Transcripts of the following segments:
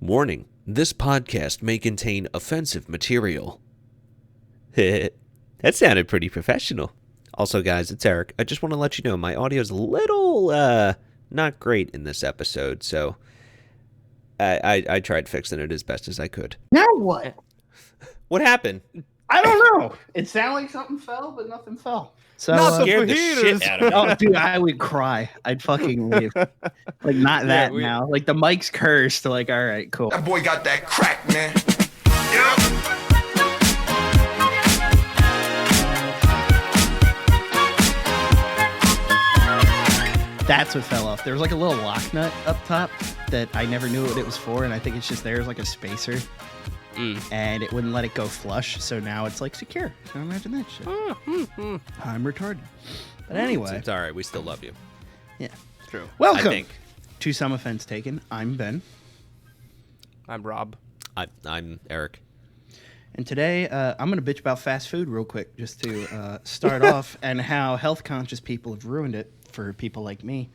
Warning, this podcast may contain offensive material. That sounded pretty professional. Also, guys, it's Eric. I just want to let you know my audio is a little, not great in this episode, so I tried fixing it as best as I could. Now what? What happened? I don't know. It sounded like something fell, but nothing fell. So Scared the shit out of me. oh, dude, I would cry. I'd fucking leave. Like, not that now. Like, the mic's cursed. Like, all right, cool. That boy got that crack, man. Yep. That's what fell off. There was like a little lock nut up top that I never knew what it was for, and I think it's just there as like a spacer. And it wouldn't let it go flush, so now it's like secure. So imagine that shit. I'm retarded. But anyway. It's all right. We still love you. Yeah. True. Welcome I think. to Some Offense Taken. I'm Ben. I'm Rob. I'm Eric. And today, I'm going to bitch about fast food real quick, just to start off, and how health-conscious people have ruined it for people like me.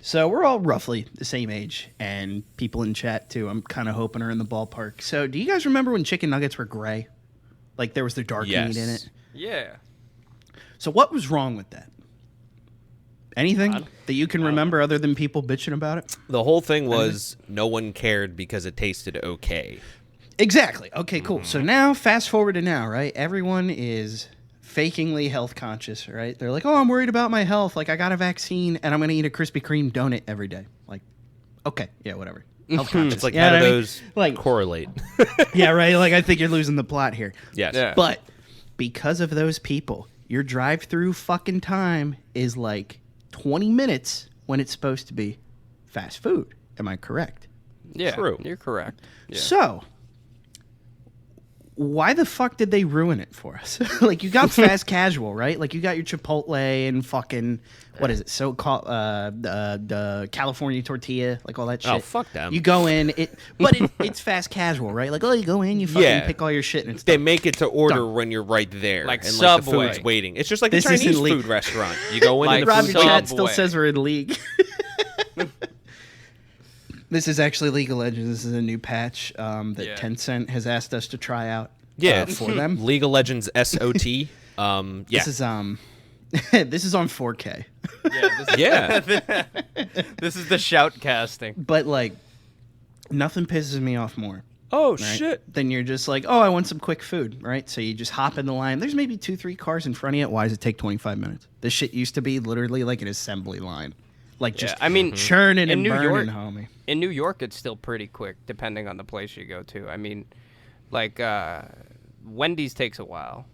So we're all roughly the same age, and people in chat, too, I'm kind of hoping are in the ballpark. So do you guys remember when chicken nuggets were gray? Like, there was the dark meat in it? Yeah. So what was wrong with that? Anything that you can remember other than people bitching about it? The whole thing was no one cared because it tasted okay. Exactly. Okay, cool. So now, fast forward to now, right? Everyone is fakingly health conscious, right? They're like, oh, I'm worried about my health. Like, I got a vaccine and I'm going to eat a Krispy Kreme donut every day. Like, okay, yeah, whatever. Health conscious. It's like, You know how do what I mean? those Like, correlate? yeah, right? Like, I think you're losing the plot here. Yes. Yeah. But because of those people, your drive-through fucking time is like 20 minutes when it's supposed to be fast food. Am I correct? Yeah. True. You're correct. Yeah. So, why the fuck did they ruin it for us? Like, you got fast casual, right? Like, you got your Chipotle and fucking, what is it? So-called, the California tortilla, like all that shit. Oh, fuck them. You go in, it's fast casual, right? Like, oh, you go in, you fucking pick all your shit and it's They done. make it to order Done. when you're right there. Like and Subway. Like the food's waiting. It's just like This a Chinese isn't food restaurant. You go in Like and the Rob, food's your waiting. chat still Subway. says we're in league. This is actually League of Legends. This is a new patch that Tencent has asked us to try out for them. League of Legends SOT. Yeah. This is this is on 4K. Yeah. This is the shout casting. But like, nothing pisses me off more. Oh, Right? shit. Then you're just like, oh, I want some quick food, right? So you just hop in the line. There's maybe 2-3 cars in front of you. Why does it take 25 minutes? This shit used to be literally like an assembly line. Like, just I mean, churning in and New burning, York- homie. In New York, it's still pretty quick, depending on the place you go to. I mean, like, Wendy's takes a while.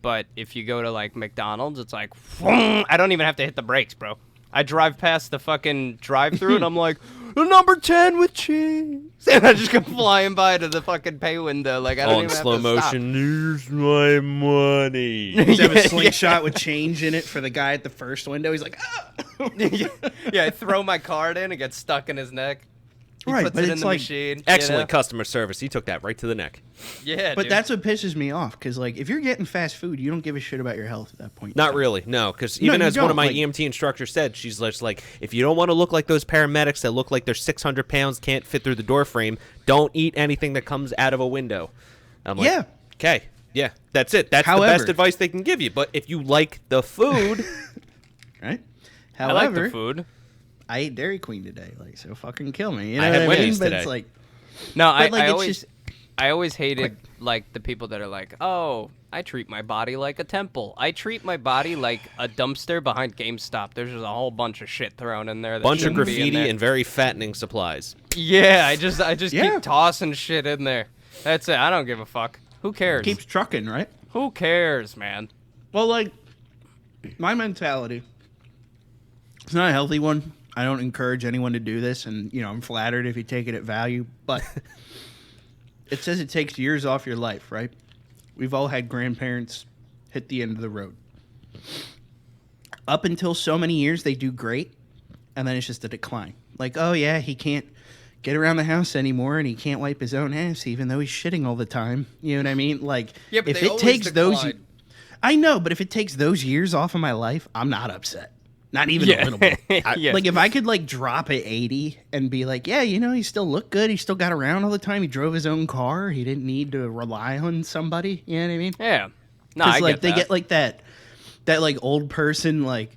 But if you go to, like, McDonald's, it's like, I don't even have to hit the brakes, bro. I drive past the fucking drive-thru and I'm like, number 10 with cheese. And I just go flying by to the fucking pay window. Like, I don't All in even slow have to stop. motion. Here's my money. Just have a slingshot with change in it for the guy at the first window. He's like, ah! Yeah, I throw my card in, it gets stuck in his neck. He Right, puts but it in it's the like- machine. Excellent customer service. He took that right to the neck. Yeah, But dude. that's what pisses me off, because like, if you're getting fast food, you don't give a shit about your health at that point. Not really, no. Because even you as one of don't, my like- EMT instructors said, she's just like, if you don't want to look like those paramedics that look like they're 600 pounds, can't fit through the door frame, don't eat anything that comes out of a window. I'm like, Yeah. okay, yeah, that's it. That's the However- best advice they can give you. But if you like the food, Right? I However, like the food. I ate Dairy Queen today, like, so fucking kill me. You know I what had I mean? Wendy's But today. it's like, No, but, like, I it's always, just I always hated quick. like the people that are like, oh, I treat my body like a temple. I treat my body like a dumpster behind GameStop. There's just a whole bunch of shit thrown in there. That bunch of shouldn't be in graffiti there. and very fattening supplies. Yeah, I just Yeah. keep tossing shit in there. That's it. I don't give a fuck. Who cares? keeps trucking, right? Who cares, man? Well, like, my mentality, it's not a healthy one. I don't encourage anyone to do this, and, you know, I'm flattered if you take it at value, but it says it takes years off your life, right? We've all had grandparents hit the end of the road. Up until so many years, they do great, and then it's just a decline. Like, oh, yeah, he can't get around the house anymore, and he can't wipe his own ass, even though he's shitting all the time. You know what I mean? Like, Yeah, but if they it always takes those... decline. I know, but if it takes those years off of my life, I'm not upset. Not even a little bit. Yeah. Like if I could like drop at 80 and be like, yeah, you know, he still looked good. He still got around all the time. He drove his own car. He didn't need to rely on somebody. You know what I mean? Yeah. No, I like get they that. get like that like old person like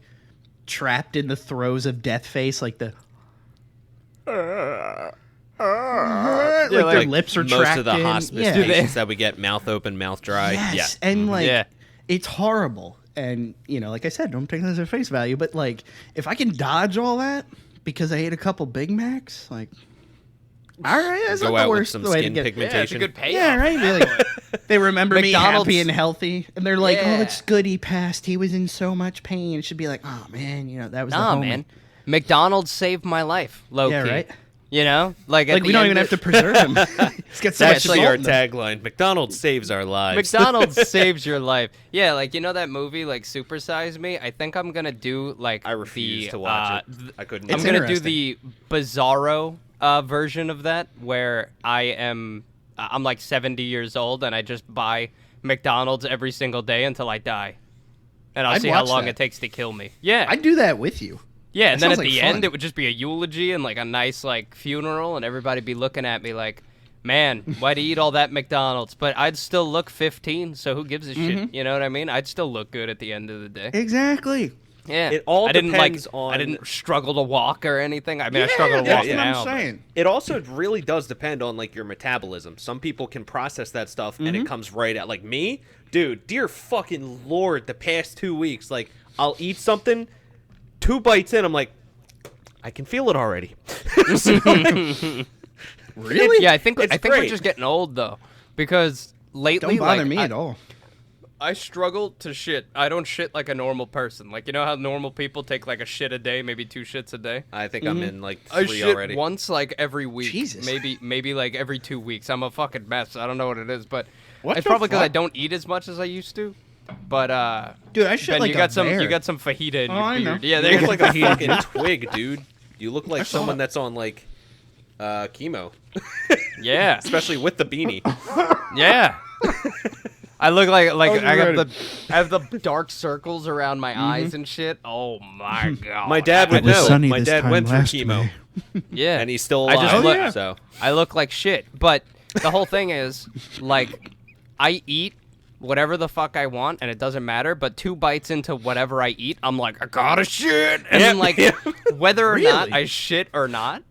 trapped in the throes of death face, like the like their lips are most trapped of the in. hospice Yeah. patients that we get mouth open, mouth dry. Yes, Yeah. and like Yeah. it's horrible. And you know, like I said, don't take this at face value. But like, if I can dodge all that because I ate a couple Big Macs, like, all right, that's Go not out the with worst some way to skin get. pigmentation. Yeah, it's a good payoff. Yeah, right. Be like, they remember me McDonald's- happy and healthy, and they're like, Yeah. "Oh, it's good he passed. He was in so much pain." It should be like, "Oh man, you know that was the Nah, homie." man. McDonald's saved my life, low Yeah, key. right. You know, like at Like the we don't end even of- have to preserve him. He's got so That's much actually salt our in him. tagline. McDonald's saves our lives. McDonald's saves your life. Yeah, like you know that movie, like Super Size Me. I think I'm gonna do like I refuse the, to watch it. th- I couldn't. I'm It's do it. gonna do interesting. the Bizarro version of that, where I'm like 70 years old and I just buy McDonald's every single day until I die, and I'll I'd see how watch long that. it takes to kill me. Yeah, I'd do that with you. yeah, and That then at sounds the like end, fun. it would just be a eulogy and like a nice like funeral, and everybody be looking at me like, "Man, why'd you eat all that McDonald's?" But I'd still look 15, so who gives a Mm-hmm. shit? You know what I mean? I'd still look good at the end of the day. Exactly. Yeah, It all I didn't depends like. on- I didn't struggle to walk or anything. I mean, I Yeah, struggle to that's walk what now. I'm but- saying. It also really does depend on like your metabolism. Some people can process that stuff and Mm-hmm. it comes right out. Like me, dude, dear fucking lord, the past 2 weeks, like I'll eat something, 2 bites in, I'm like, I can feel it already. Really? Yeah, I think It's we're great. just getting old though, because lately, Don't bother like, me I, at all. I struggle to shit. I don't shit like a normal person. Like you know how normal people take like a shit a day, maybe 2 shits a day. I think I'm in like I 3 shit already. once like every week. Jesus. Maybe like every 2 weeks. I'm a fucking mess. I don't know what it is, but What it's the probably because I fuck? don't eat as much as I used to. But Dude, I shit Ben, like you got a some bear. you got some fajita in Oh, your I know. beard. Yeah, You there you look go. like a fucking twig, dude. You look like someone that's on like chemo, Yeah, especially with the beanie. yeah. I look like was I have the dark circles around my eyes and shit. Oh my god. My dad would was know. sunny My this dad time went through last chemo, Yeah, and he's still I alive. just look- yeah. So I look like shit. But the whole thing is, like, I eat whatever the fuck I want, and it doesn't matter. But 2 bites into whatever I eat, I'm like, I gotta shit. And then, like, whether or not Really? I shit or not,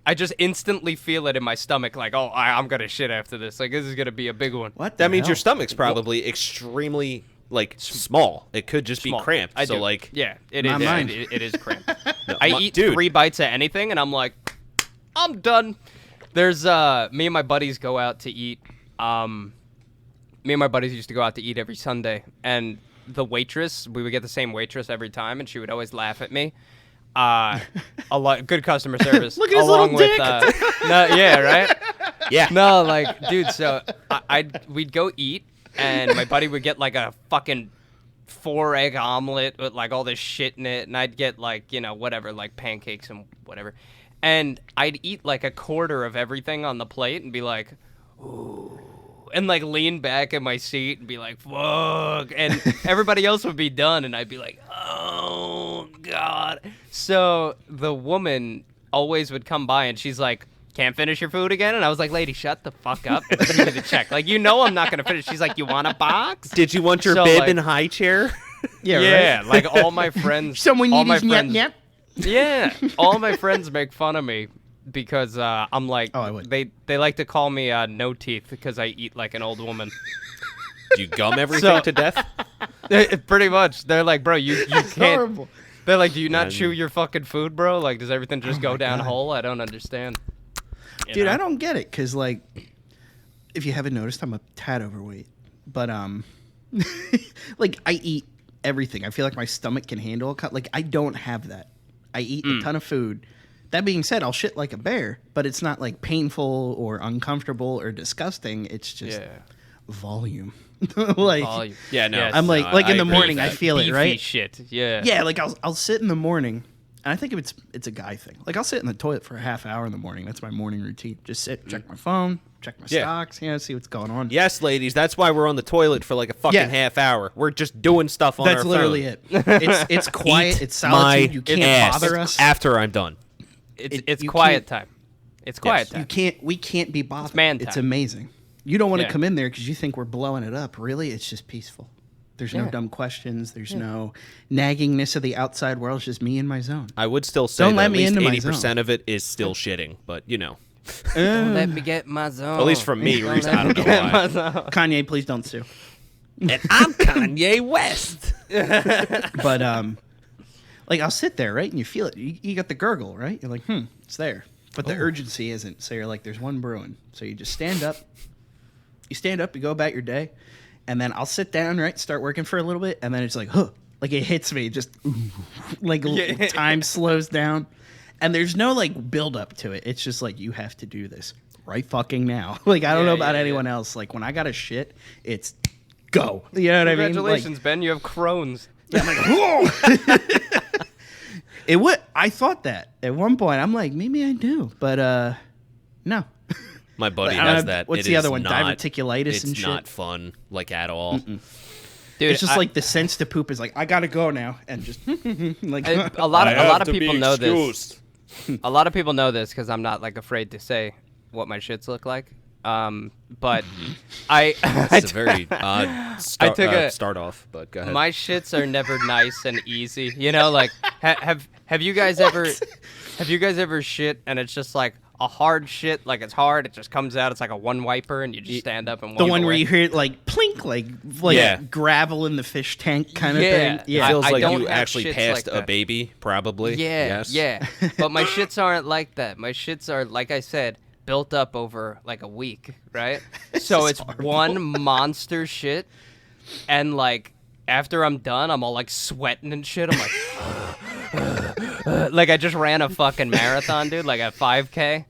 I just instantly feel it in my stomach. Like, oh, I'm gonna shit after this. Like, this is gonna be a big one. What? that the means your hell? stomach's probably extremely like small. It could just Small. be cramped. I so do. like, yeah, it Not is. mine. It is cramped. no, I my- eat dude, 3 bites of anything, and I'm like, I'm done. There's me and my buddies go out to eat. Me and my buddies used to go out to eat every Sunday, and the waitress, we would get the same waitress every time, and she would always laugh at me. A lot good customer service. Look at his along little with, dick. no, yeah, right. Yeah. No, like, dude. So we'd go eat, and my buddy would get like a fucking 4-egg omelet with like all this shit in it, and I'd get like whatever, like pancakes and whatever, and I'd eat like a quarter of everything on the plate and be like, ooh. And like lean back in my seat and be like, fuck. And everybody else would be done. And I'd be like, oh, God. So the woman always would come by and she's like, can't finish your food again? And I was like, lady, shut the fuck up. Give me the check. Like, I'm not going to finish. She's like, you want a box? Did you want your So, bib like- in high chair? Yeah, right. Like all my friends. Someone all need my his nyap friends, nyap. Yeah, all my friends make fun of me because I'm like, Oh, I would. they like to call me no teeth because I eat like an old woman. Do you gum everything to death? Pretty much, they're like, bro, you can't. Horrible. They're like, do you not Man. chew your fucking food, bro? Like, does everything just go down God. whole? I don't understand. You Dude, know? I don't get it because, like, if you haven't noticed, I'm a tad overweight. But, like, I eat everything. I feel like my stomach can handle a cut. Like, I don't have that. I eat a ton of food. That being said, I'll shit like a bear, but it's not, like, painful or uncomfortable or disgusting. It's just Yeah. volume. Like, Volume. Yeah, no. Yes. I'm like, No, in the agree morning, with I that. feel it, Beefy right? shit. Yeah. Yeah, like, I'll sit in the morning And I think it's a guy thing. Like, I'll sit in the toilet for a half hour in the morning. That's my morning routine. Just sit, check my phone, check my stocks, see what's going on. Yes, ladies, that's why we're on the toilet for like a fucking half hour. We're just doing stuff on our phone. That's literally it. It's quiet. It's solitude. You can't bother us. After I'm done. It's quiet time. It's quiet time. We can't be bothered. It's man time. It's amazing. You don't want to Yeah. come in there because you think we're blowing it up. Really, it's just peaceful. There's no dumb questions. There's no naggingness of the outside world. It's just me in my zone. I would still say Don't that let at me least into my 80% zone. of it is still shitting, but you know. Don't let me get my zone. At least from me, Reese, I don't know why. Kanye, please don't sue. And I'm Kanye West. But like, I'll sit there, right, and you feel it. You got the gurgle, right? You're like, it's there. But the urgency isn't. So you're like, there's one brewing. So you just stand up. You stand up, you go about your day, and then I'll sit down, right, start working for a little bit, and then it's like, like it hits me, just like time slows down, and there's no like build up to it. It's just like, you have to do this right fucking now. Like, I don't know about anyone else. Like, when I got a shit, it's go. You know what I mean? Congratulations, Ben. You have Crohn's. Yeah, I'm like, whoa. It would. I thought that at one point. I'm like, maybe I do, but no. My buddy I don't has know, that. what's It the is other one? not- Diverticulitis It's and shit? not fun, like, at all. Dude, It's just like the sense to poop is like, I gotta go now, and just like a lot of people know this. A lot of people know this because I'm not like afraid to say what my shits look like. But It's a very odd start off, but go ahead. my shits are never nice and easy. You know, like have you guys ever shit and it's just like a hard shit, like it's hard, it just comes out, it's like a one wiper, and you just stand up and walk the one away. where you hear it like plink, like Yeah. gravel in the fish tank kind of Yeah. thing. Yeah, It feels I like don't you have actually shits passed like a that. baby, probably. Yeah, Yes. yeah. But my shits aren't like that. My shits are, like I said, built up over like a week, right? So it's one monster shit, and like after I'm done, I'm all like sweating and shit. I'm like I just ran a fucking marathon, dude, like a 5K.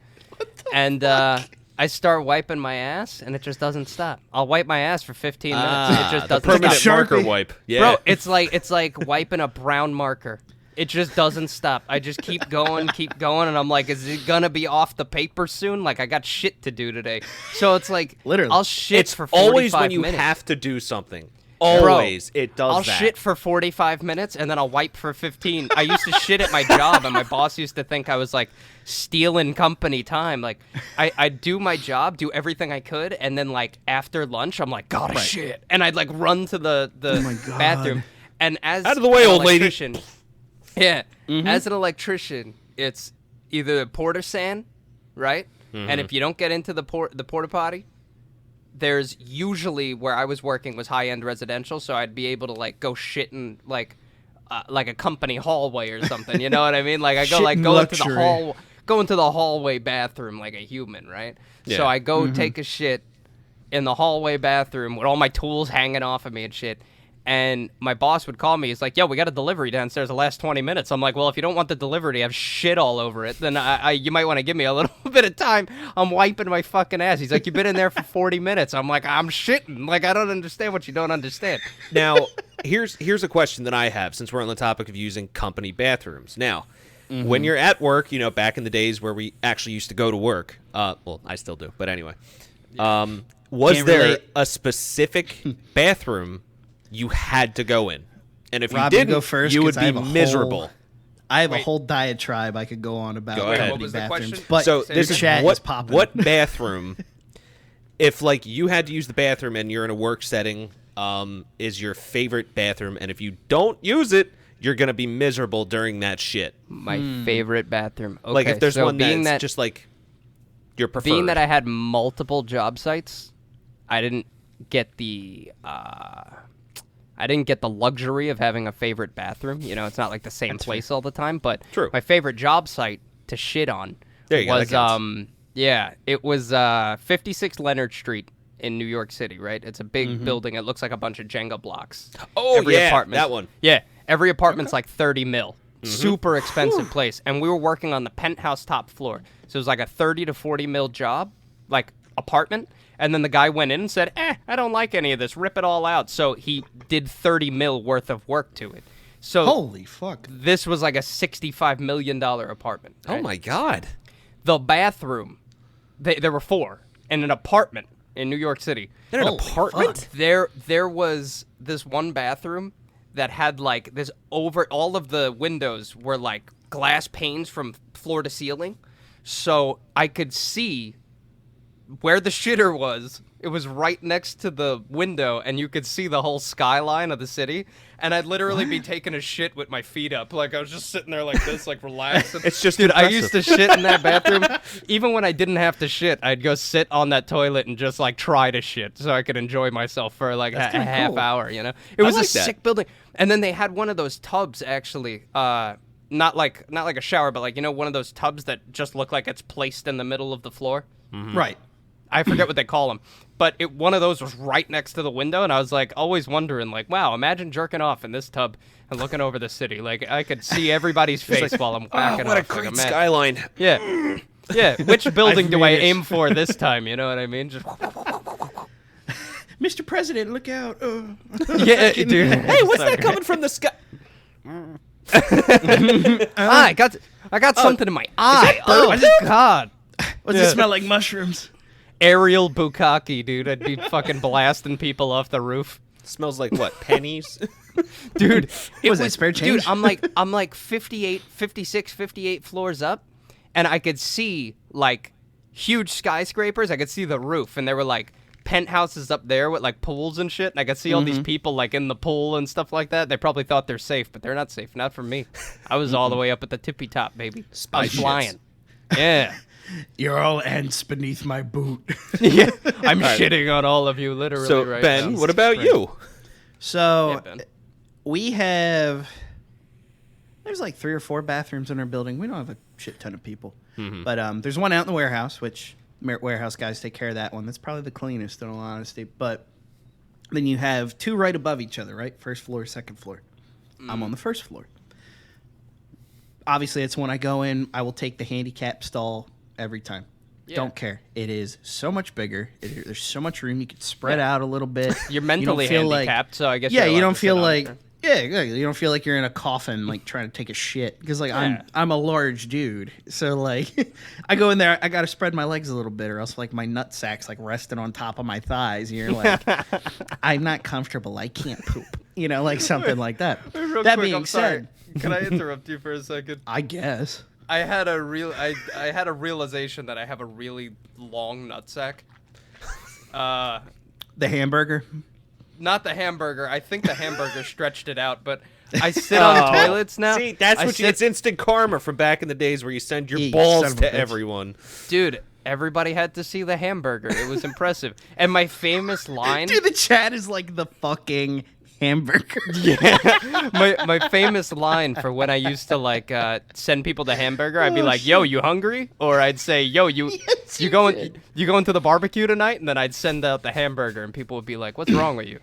And I start wiping my ass, and it just doesn't stop. I'll wipe my ass for 15 minutes. It just The doesn't permanent stop. marker Sharpie. wipe. Yeah. Bro, it's like wiping a brown marker. It just doesn't stop. I just keep going, and I'm like, is it gonna be off the paper soon? Like, I got shit to do today. So it's like, Literally. I'll shit It's for 45 always when you minutes. have to do something. Bro, Always. It does I'll that. shit for 45 minutes, and then I'll wipe for 15. I used to shit at my job, and my boss used to think I was, like, stealing company time. Like, I'd do my job, do everything I could, and then, like, after lunch, I'm like, gotta shit. And I'd, like, run to the my God. bathroom. And as Out of the way, an old lady. electrician, yeah, as an electrician, it's either the porta sand, right? And if you don't get into the porta potty, there's usually, where I was working was high-end residential, so I'd be able to like go shit in like a company hallway or something. You know what I mean? Like I go Shit like in go into luxury. the hallway bathroom like a human, right? Yeah. So I go take a shit in the hallway bathroom with all my tools hanging off of me and shit. And my boss would call me. He's like, yo, we got a delivery downstairs the last 20 minutes. I'm like, well, if you don't want the delivery to have shit all over it, then you might want to give me a little bit of time. I'm wiping my fucking ass. He's like, you've been in there for 40 minutes. I'm like, I'm shitting. Like, I don't understand what you don't understand. Now, here's a question that I have, since we're on the topic of using company bathrooms. Now, when you're at work, you know, back in the days where we actually used to go to work, well, I still do, but anyway, was Can't there relate. a specific bathroom you had to go in? And if Rob, you you didn't, go first, you would 'cause I be have a miserable. whole- I have a Wait. whole diatribe I could go on about Go ahead. company What was the bathrooms. question? But So Say this it is chat what is popping. what bathroom, if like you had to use the bathroom and you're in a work setting, is your favorite bathroom? And if you don't use it, you're gonna be miserable during that shit. My favorite bathroom. Okay, Like if there's so one being that's that, just like your preferred. being that I had multiple job sites, I didn't get the luxury of having a favorite bathroom. You know, it's not like the same place all the time. But True. my favorite job site to shit on There you go, was that counts. it was 56 Leonard Street in New York City. Right, it's a big building. It looks like a bunch of Jenga blocks. Oh, Every yeah, apartment, that one. Yeah, every apartment's like 30 mil. Super expensive place, and we were working on the penthouse top floor, so it was like a 30 to 40 mil job, like apartment. And then the guy went in and said, I don't like any of this, rip it all out. So he did 30 mil worth of work to it. So Holy fuck. this was like a $65 million apartment. Oh right? my God. The bathroom, there were 4 in an apartment in New York City. In an Holy apartment? fuck. There was this one bathroom that had like this all of the windows were like glass panes from floor to ceiling, so I could see where the shitter was. It was right next to the window, and you could see the whole skyline of the city. And I'd literally be taking a shit with my feet up, like I was just sitting there like this, like relaxing. It's just dude. I impressive. used to shit in that bathroom. Even when I didn't have to shit, I'd go sit on that toilet and just like try to shit, so I could enjoy myself for like a kinda half cool. hour. You know, it was like a that. sick building. And then they had one of those tubs actually. Not like a shower, but like one of those tubs that just look like it's placed in the middle of the floor. Right. I forget what they call them, but one of those was right next to the window, and I was like always wondering, like, wow, imagine jerking off in this tub and looking over the city. Like I could see every's face while I'm whacking what a off. Like, great man. skyline. Yeah, yeah. Which building do I made it. aim for this time? You know what I mean? Just Mr. President, look out. yeah, dude. Hey, what's that coming from the sky? I got something in my eye. Oh God. What's it smell like? Mushrooms. Aerial bukkake, dude. I'd be fucking blasting people off the roof. Smells like what? Pennies? Dude, it Was that spare change? Dude, I'm like 58, 56, 58 floors up, and I could see like huge skyscrapers. I could see the roof, and there were like penthouses up there with like pools and shit. And I could see all these people like in the pool and stuff like that. They probably thought they're safe, but they're not safe. Not for me. I was all the way up at the tippy top, baby. I was Spy flying. Yeah. You're all ants beneath my boot. Yeah. I'm shitting on all of you literally So, right Ben, now. what about you? So Yeah, Ben. we have, there's like 3 or 4 bathrooms in our building. We don't have a shit ton of people. But there's one out in the warehouse, which warehouse guys take care of that one. That's probably the cleanest in all honesty. But then you have 2 right above each other, right? First floor, second floor. I'm on the first floor. Obviously, it's when I go in, I will take the handicap stall every time. Yeah. Don't care. It is so much bigger. There's so much room. You can spread out a little bit. You're You don't mentally feel handicapped, so I guess yeah, you're you allowed don't to feel sit on like it. yeah, you don't feel like you're in a coffin like trying to take a shit because like Yeah. I'm a large dude, so like I go in there, I gotta spread my legs a little bit or else like my nut sack's like resting on top of my thighs. And you're like, I'm not comfortable. I can't poop. You know, like something like that. That being said, Can I interrupt you for a second? I guess. I had a realization that I have a really long nutsack. The hamburger. Not the hamburger. I think the hamburger stretched it out, but I sit on toilets now. See, that's I what sit- it's instant karma from back in the days where you send your Yeah, you balls son of a to bitch. everyone. Dude, everybody had to see the hamburger. It was impressive. And my famous line. Dude, the chat is like the fucking hamburger. my famous line for when I used to like send people to hamburger, I'd be like, "Yo, you hungry?" Or I'd say, "Yo, you going to the barbecue tonight?" And then I'd send out the hamburger, and people would be like, "What's wrong with you?"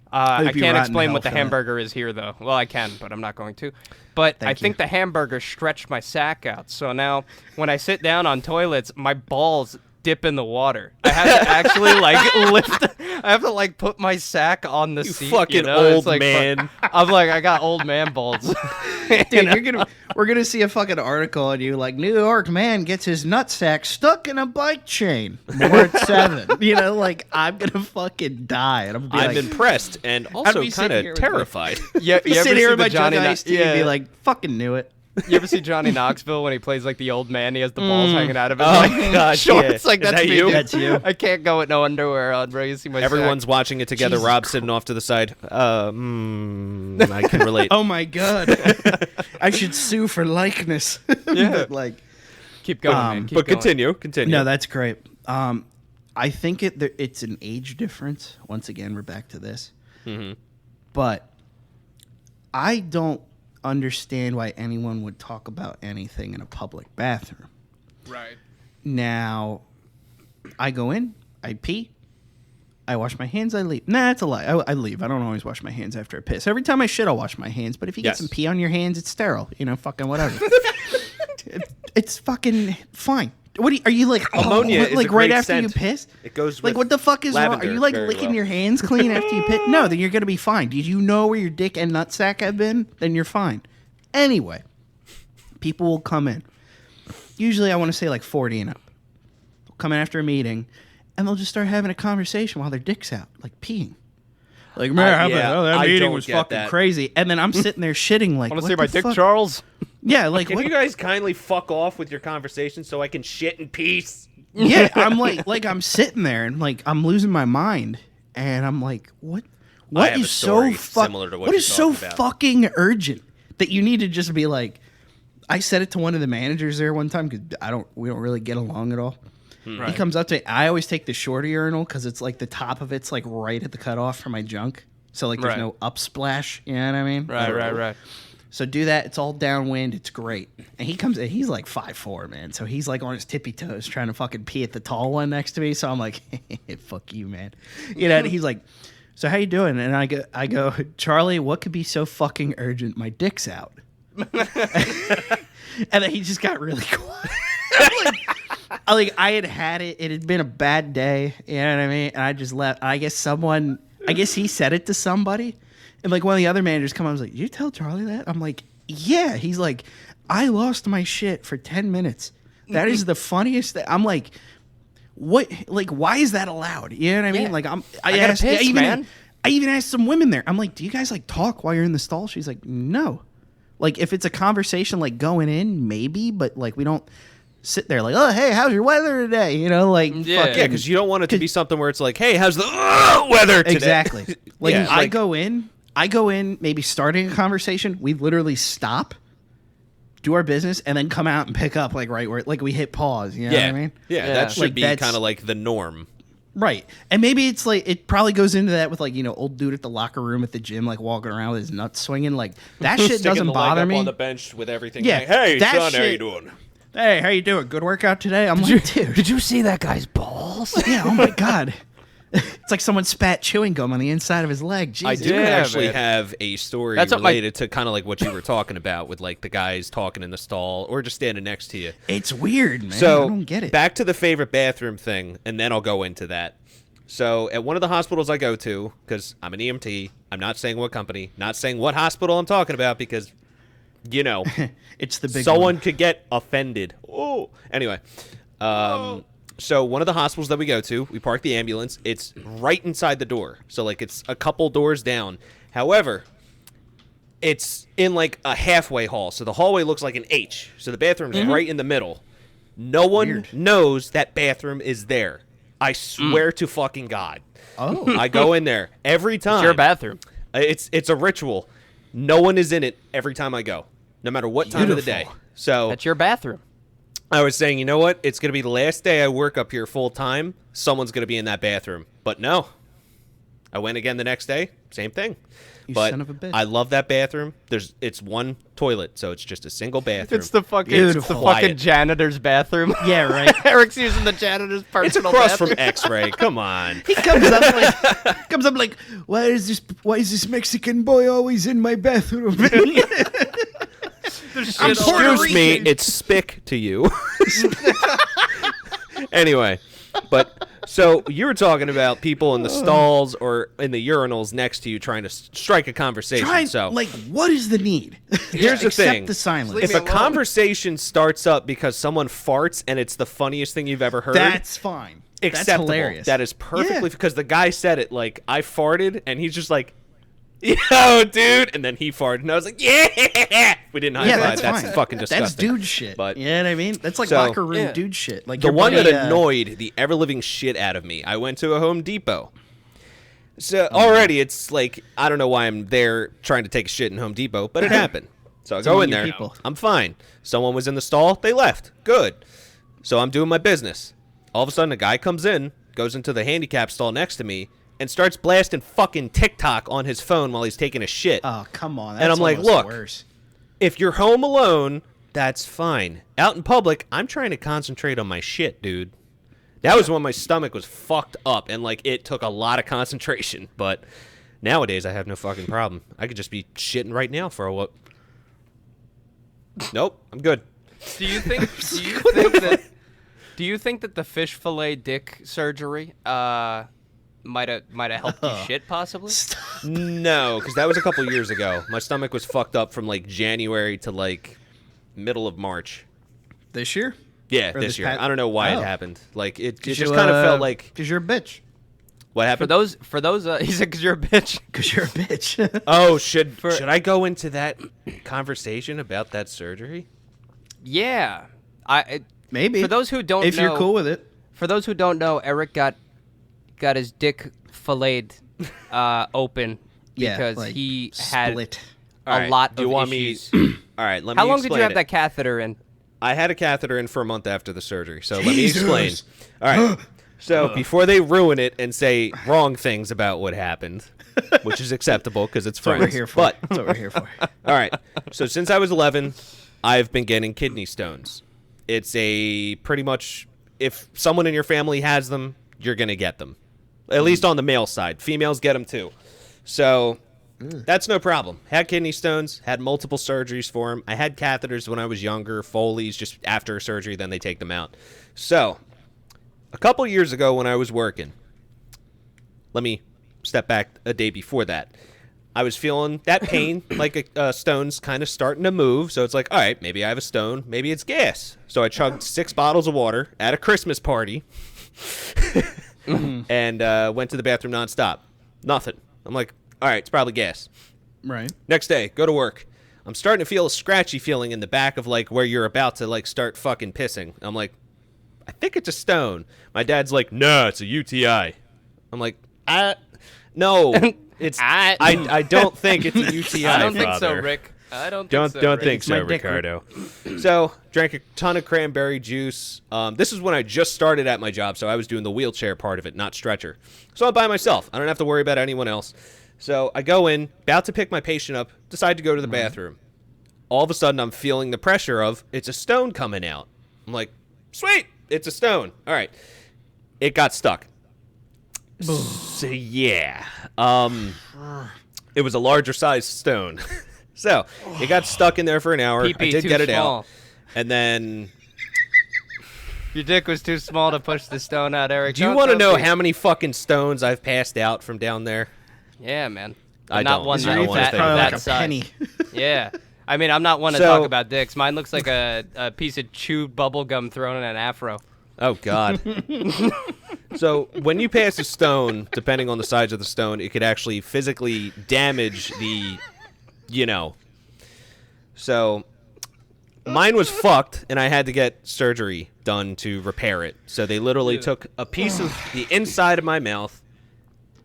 I They'd be can't rotten explain hell what the for that. hamburger is here, though. Well, I can, but I'm not going to. But I Thank think you. the hamburger stretched my sack out. So now when I sit down on toilets, my balls dip in the water. I have to actually like lift. I have to like put my sack on the You seat. fucking know? It's old like, man. I'm like, I got old man balls. Dude, we're gonna see a fucking article on you like New York man gets his nutsack stuck in a bike chain. More at 7. You know, like I'm gonna fucking die, and I'm gonna be I'm like, impressed and also be kind sitting here of with you. terrified. Yeah, you sit here with my Johnny Ice tea and be yeah. like, fucking knew it. You ever see Johnny Knoxville when he plays like the old man? He has the balls hanging out of his Oh, like, God, shorts. yeah. Like Is that's that me. you? dude. That's you. I can't go with no underwear on, bro. You see my Everyone's sack. watching it together. Jesus Rob's sitting off to the side. I can relate. Oh my god, I should sue for likeness. Yeah. But like, Keep going, man. Keep but going. continue. no, that's great. I think it's an age difference. Once again, we're back to this. But I don't understand why anyone would talk about anything in a public bathroom. Right. Now, I go in, I pee, I wash my hands, I leave. Nah, that's a lie. I leave. I don't always wash my hands after I piss. Every time I shit, I'll wash my hands. But if you Yes. get some pee on your hands, it's sterile. You know, fucking whatever. It's fucking fine. What are you like? Ammonia is like a right great after you scent. piss? It goes like with what the fuck is wrong? Are lavender you like very licking well. your hands clean after you piss? No, then you're gonna be fine. Did you know where your dick and nutsack have been? Then you're fine. Anyway, people will come in. Usually, I want to say like 40 and up. They'll come in after a meeting, and they'll just start having a conversation while their dick's out, like peeing. Like, man, that I meeting don't was get fucking that. crazy. And then I'm sitting there shitting like, Want to what see my the dick, fuck? Charles? Yeah, like, Can what? you guys kindly fuck off with your conversation so I can shit in peace? Yeah, I'm like I'm sitting there and like I'm losing my mind, and I'm like, what? What have a is so story fuck? similar to what What you're is so talking about. fucking urgent that you need to just be like? I said it to one of the managers there one time because we don't really get along at all. He comes up to me. I always take the shorter urinal because it's like the top of it's like right at the cutoff for my junk, so like there's Right. no upsplash. You know what I mean? Right. So do that. It's all downwind. It's great. And he comes in. He's like 5'4", man. So he's like on his tippy toes trying to fucking pee at the tall one next to me. So I'm like, fuck you, man. You know. And he's like, so how you doing? And I go, Charlie, what could be so fucking urgent? My dick's out. And then he just got really quiet. I had it. It had been a bad day. You know what I mean? And I just left. I guess he said it to somebody. And like one of the other managers come on, I was like, "Did you tell Charlie that?" I'm like, "Yeah." He's like, "I lost my shit for 10 minutes. That is the funniest thing." I'm like, "What? Like, why is that allowed?" You know what I mean? Yeah. Like, I gotta piss, man. I even asked some women there. I'm like, "Do you guys like talk while you're in the stall?" She's like, "No." Like, if it's a conversation like going in, maybe, but like we don't sit there like, "Oh, hey, how's your weather today?" You know, like, Yeah. fucking- Yeah, because you don't want it to be something where it's like, hey, how's the weather today? Exactly. Like, Yeah, I go in, maybe starting a conversation. We literally stop, do our business, and then come out and pick up like right where like we hit pause. You know Yeah, what I mean? yeah, Yeah. that should Like, be that's- kind of like the norm. Right. And maybe it's like it probably goes into that with like, you know, old dude at the locker room at the gym, like walking around with his nuts swinging. Like that shit Sticking doesn't the leg bother up me. on the bench with everything. Yeah, Like, hey, that son, how you shit- doing? Hey, how you doing? Good workout today? I'm like, dude. Did you see that guy's balls? Yeah. Oh my god. It's like someone spat chewing gum on the inside of his leg. Jesus. I do Yeah, actually man. have a story That's what my- related to kind of like what you were talking about with like the guys talking in the stall or just standing next to you. It's weird, man. So I don't get it. back to the favorite bathroom thing, and then I'll go into that. So at one of the hospitals I go to, because I'm an EMT, I'm not saying what company, not saying what hospital I'm talking about, because, you know, It's the big someone one. could get offended. Oh, anyway. So one of the hospitals that we go to, we park the ambulance. It's right inside the door. So, like, it's a couple doors down. However, it's in, like, a halfway hall. So the hallway looks like an H. So the bathroom's right in the middle. No one Weird. knows that bathroom is there. I swear to fucking God. Oh. I go in there every time. It's your bathroom. It's a ritual. No one is in it every time I go, no matter what time of the day. Beautiful. So That's your bathroom. I was saying, you know what? It's going to be the last day I work up here full time. Someone's going to be in that bathroom. But no. I went again the next day. Same thing. You but son of a bitch. I love that bathroom. It's one toilet, so it's just a single bathroom. It's the fucking Beautiful. fucking janitor's bathroom. Yeah, right. Eric's using the janitor's It's personal across bathroom. from X-ray. Come on. He comes up like, why is this Mexican boy always in my bathroom? I'm Puerto Excuse me, Rican. it's spick to you. Anyway, but so you were talking about people in the stalls or in the urinals next to you trying to strike a conversation. So like, what is the need? here's the Accept thing: the silence. if a conversation starts up because someone farts and it's the funniest thing you've ever heard, That's fine. That's acceptable. hilarious. That is perfectly Yeah. because the guy said it like I farted and he's just like, yo, dude, and then he farted and I was like, yeah. We didn't high Yeah, five. that's That's fine. fucking disgusting. That's dude shit. But You know what I mean? That's like So- locker room Yeah. dude shit. Like the your one buddy, that annoyed the ever living shit out of me, I went to a Home Depot. So already it's like I don't know why I'm there trying to take a shit in Home Depot, but it happened. So I go among in your there. people. I'm fine. Someone was in the stall. They left. Good. So I'm doing my business. All of a sudden, a guy comes in, goes into the handicap stall next to me, and starts blasting fucking TikTok on his phone while he's taking a shit. Oh, come on. And I'm That's like, almost look. worse. If you're home alone, that's fine. Out in public, I'm trying to concentrate on my shit, dude. That was when my stomach was fucked up and like it took a lot of concentration. But nowadays, I have no fucking problem. I could just be shitting right now for a what? Nope, I'm good. Do you think that Do you think that the fish fillet dick surgery might have helped you shit possibly? No, because that was a couple years ago. My stomach was fucked up from like January to like middle of March. This year? Yeah, Or this year. past- I don't know why Oh. it happened. Like it just You, kind of felt like because you're a bitch. what For happened. those, he said, "Cause you're a bitch." Because you're a bitch. Oh, should I go into that conversation about that surgery? Yeah, Maybe. For those who don't if know, you're cool with it. For those who don't know, Eric got his dick filleted open because like, he had split. a All right, lot do you of want issues. me? All right, let me. How long did you explain have it. that catheter in? I had a catheter in for a month after the surgery, so let me explain. All right. So before they ruin it and say wrong things about what happened, which is acceptable because it's That's what friends. we're here for. But That's what we're here for. all right. So since I was 11, I've been getting kidney stones. It's a pretty much if someone in your family has them, you're gonna get them. At least on the male side. Females get them too. So that's no problem. Had kidney stones, had multiple surgeries for them. I had catheters when I was younger, Foley's just after surgery, then they take them out. So, a couple years ago when I was working, let me step back a day before that. I was feeling that pain, like a stone's kind of starting to move. So it's like, all right, maybe I have a stone, maybe it's gas. So I chugged 6 bottles of water at a Christmas party and went to the bathroom nonstop. Nothing. I'm like, all right, it's probably gas. Right. Next day, go to work. I'm starting to feel a scratchy feeling in the back of like where you're about to like start fucking pissing. I'm like, I think it's a stone. My dad's like, no, it's a UTI. I'm like, no, it's I don't think it's a UTI. I don't think so, Father. Rick. I don't Don't think so. think Rick. so, my dick. Ricardo. So drank a ton of cranberry juice. This is when I just started at my job, so I was doing the wheelchair part of it, not stretcher. So I'm by myself. I don't have to worry about anyone else. So I go in, about to pick my patient up, decide to go to the bathroom. All of a sudden, I'm feeling the pressure of it's a stone coming out. I'm like, sweet, it's a stone. All right, it got stuck. So yeah, it was a larger size stone. So it got stuck in there for an hour. I PP did too get it small. out, and then. Your dick was too small to push the stone out, Eric. Do you want to know how many fucking stones I've passed out from down there? Yeah, man. I not don't. one I that, don't wanna that, think Probably about like that a size. penny. Yeah. I mean, I'm not one to So- talk about dicks. Mine looks like a piece of chewed bubble gum thrown in an afro. Oh God. So when you pass a stone, depending on the size of the stone, it could actually physically damage the, So mine was fucked, and I had to get surgery done to repair it. So they literally took a piece of the inside of my mouth,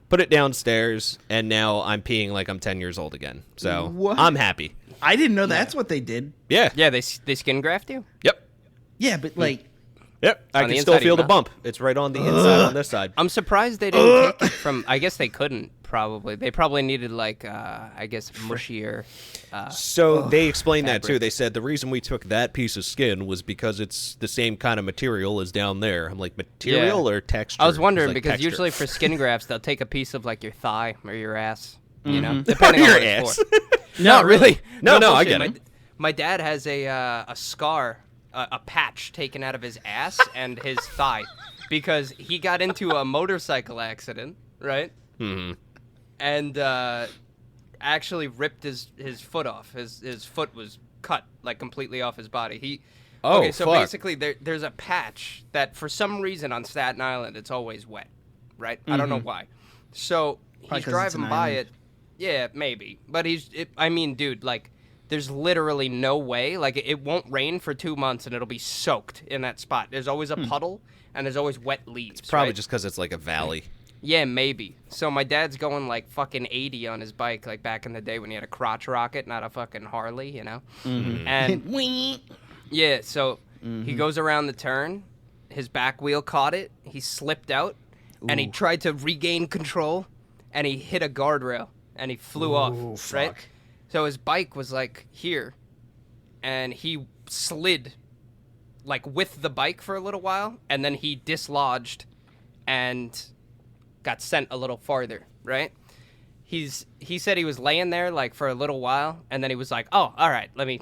put it downstairs, and now I'm peeing like I'm 10 years old again. So What? I'm happy. I didn't know that's what they did. Yeah. Yeah, they skin graft you? Yep. Yeah, but like, Yep. I on the can still inside of feel your the mouth? bump. It's right on the inside on this side. I'm surprised they didn't take it from. I guess they couldn't, probably. They probably needed, like, I guess, mushier. So they explained that too. fabric. They said the reason we took that piece of skin was because it's the same kind of material as down there. I'm like, material or texture? I was wondering He's like, because texture. usually for skin grafts, they'll take a piece of, like, your thigh or your ass, you know? Depending on Your what it's ass. for. No, really. No, I bullshit. get my, him. my dad has a scar, a patch taken out of his ass and his thigh because he got into a motorcycle accident, right? Mm-hmm. And actually ripped his foot off. His foot was cut, like, completely off his body. Oh, okay, so fuck. basically there's a patch that for some reason on Staten Island it's always wet, right? I don't know why. So Probably he's 'cause it's driving an by island. it. Yeah, maybe. But I mean, dude, like, there's literally no way. Like, it won't rain for 2 months and it'll be soaked in that spot. There's always a puddle and there's always wet leaves. Probably right? just because it's like a valley. Yeah, maybe. So my dad's going like fucking 80 on his bike, like back in the day when he had a crotch rocket, not a fucking Harley, you know? And yeah, so he goes around the turn, his back wheel caught it, he slipped out, and he tried to regain control, and he hit a guardrail, and he flew off, right? So his bike was like here, and he slid like with the bike for a little while, and then he dislodged and got sent a little farther, right? He said he was laying there like for a little while, and then he was like, "Oh, all right, let me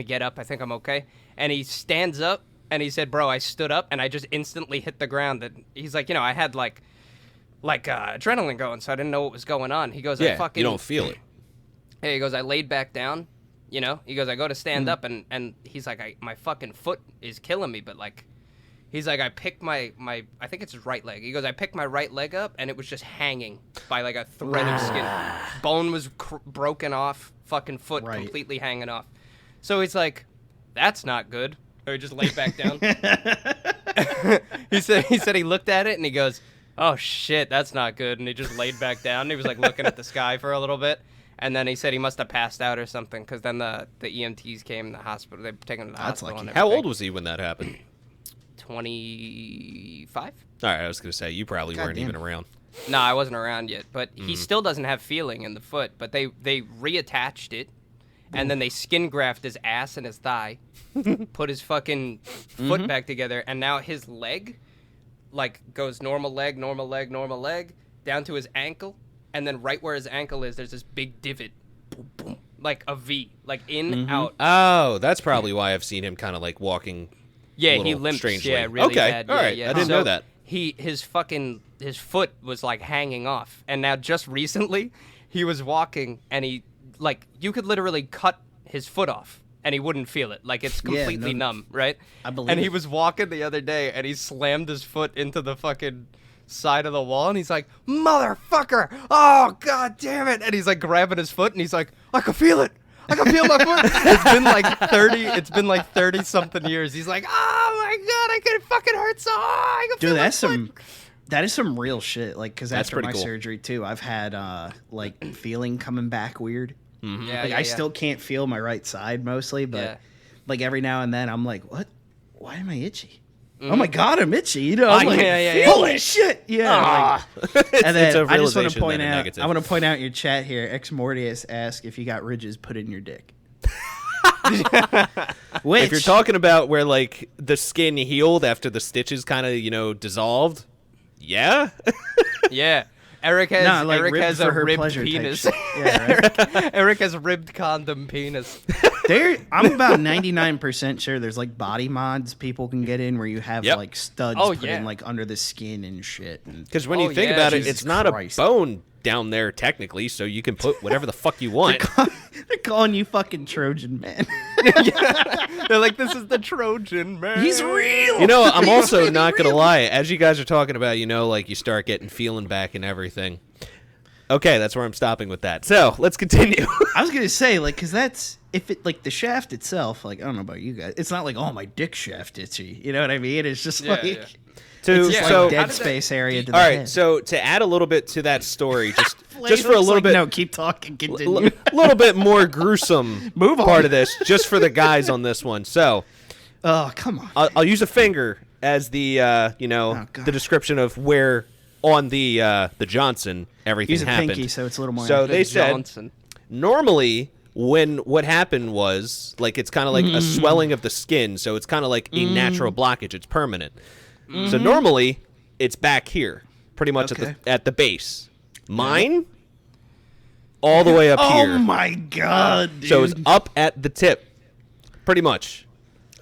get up. I think I'm okay." And he stands up, And he said, bro, I stood up and I just instantly hit the ground. And he's like, I had like adrenaline going, so I didn't know what was going on. He goes, you don't feel it. Hey, he goes, I laid back down, He goes, I go to stand up, and he's like, my fucking foot is killing me, but like, he's like, I picked my I think it's his right leg. He goes, I picked my right leg up, and it was just hanging by like a thread of skin. Bone was broken off, fucking foot completely hanging off. So he's like, that's not good. Or he just laid back down. he said he looked at it and he goes, oh shit, that's not good. And he just laid back down. And he was like looking at the sky for a little bit. And then he said he must have passed out or something, because then the EMTs came in the hospital. They took him to the hospital. And how old was he when that happened? 25. All right, I was going to say, you probably weren't even around. No, I wasn't around yet. But he still doesn't have feeling in the foot. But they reattached it. And then they skin graft his ass and his thigh, put his fucking foot back together, and now his leg, like, goes normal leg, down to his ankle, and then right where his ankle is, there's this big divot, boom, boom, like a V, like in, out. Oh, that's probably why I've seen him kind of like walking. Yeah, he limps. Strangely. Yeah, really bad. All right, yeah. I didn't know that. His foot was like hanging off, and now just recently, he was walking, and he. Like, you could literally cut his foot off, and he wouldn't feel it. Like, it's completely numb, right? I believe And he it. was walking the other day, and he slammed his foot into the fucking side of the wall, and he's like, motherfucker! Oh, god damn it! And he's, like, grabbing his foot, and he's like, I can feel it! I can feel my foot! It's been like 30-something years. He's like, oh, my god, it fucking hurts so hard! I can feel my foot! That is some real shit. Like, because after pretty my cool. surgery, too, I've had, like, feeling coming back weird. Yeah, Like, I still can't feel my right side mostly, but like every now and then I'm like, what? Why am I itchy? Oh my god, I'm itchy. I'm like, holy shit! Yeah. Like, and then I just want to point out, I want to point out in your chat here, Ex Mortius asked if you got ridges put in your dick. Which, if you're talking about where like the skin healed after the stitches kind of dissolved, yeah. Yeah. Eric has ribbed has for a her ribbed pleasure type penis. shit. Yeah, right. Eric has a ribbed condom penis. I'm about 99% sure there's like body mods people can get in where you have like studs put in like under the skin and shit. Because when you think about it, it's not Christ. a bone down there technically, so you can put whatever the fuck you want. They're calling you fucking Trojan man. They're like, this is the Trojan man. He's real. I'm also really not gonna lie. As you guys are talking about, like you start getting feeling back and everything. Okay, that's where I'm stopping with that. So let's continue. I was gonna say, like, because that's if it like the shaft itself. Like, I don't know about you guys. It's not like, oh, my dick shaft itchy. You know what I mean? It's just like it's just like dead space area. To the head. So to add a little bit to that story, just for a little bit. No, keep talking. Continue. A little bit more gruesome part of this, just for the guys on this one. So, oh come on. I'll use a finger as the the description of where on the Johnson everything Use a happened. pinky, so it's a little more. So they said Johnson. Normally when what happened was like it's kind of like a swelling of the skin, so it's kind of like a natural blockage. It's permanent. So normally it's back here, pretty much at the base. Mine, all the way up here. Oh my god, dude. So it's up at the tip, pretty much.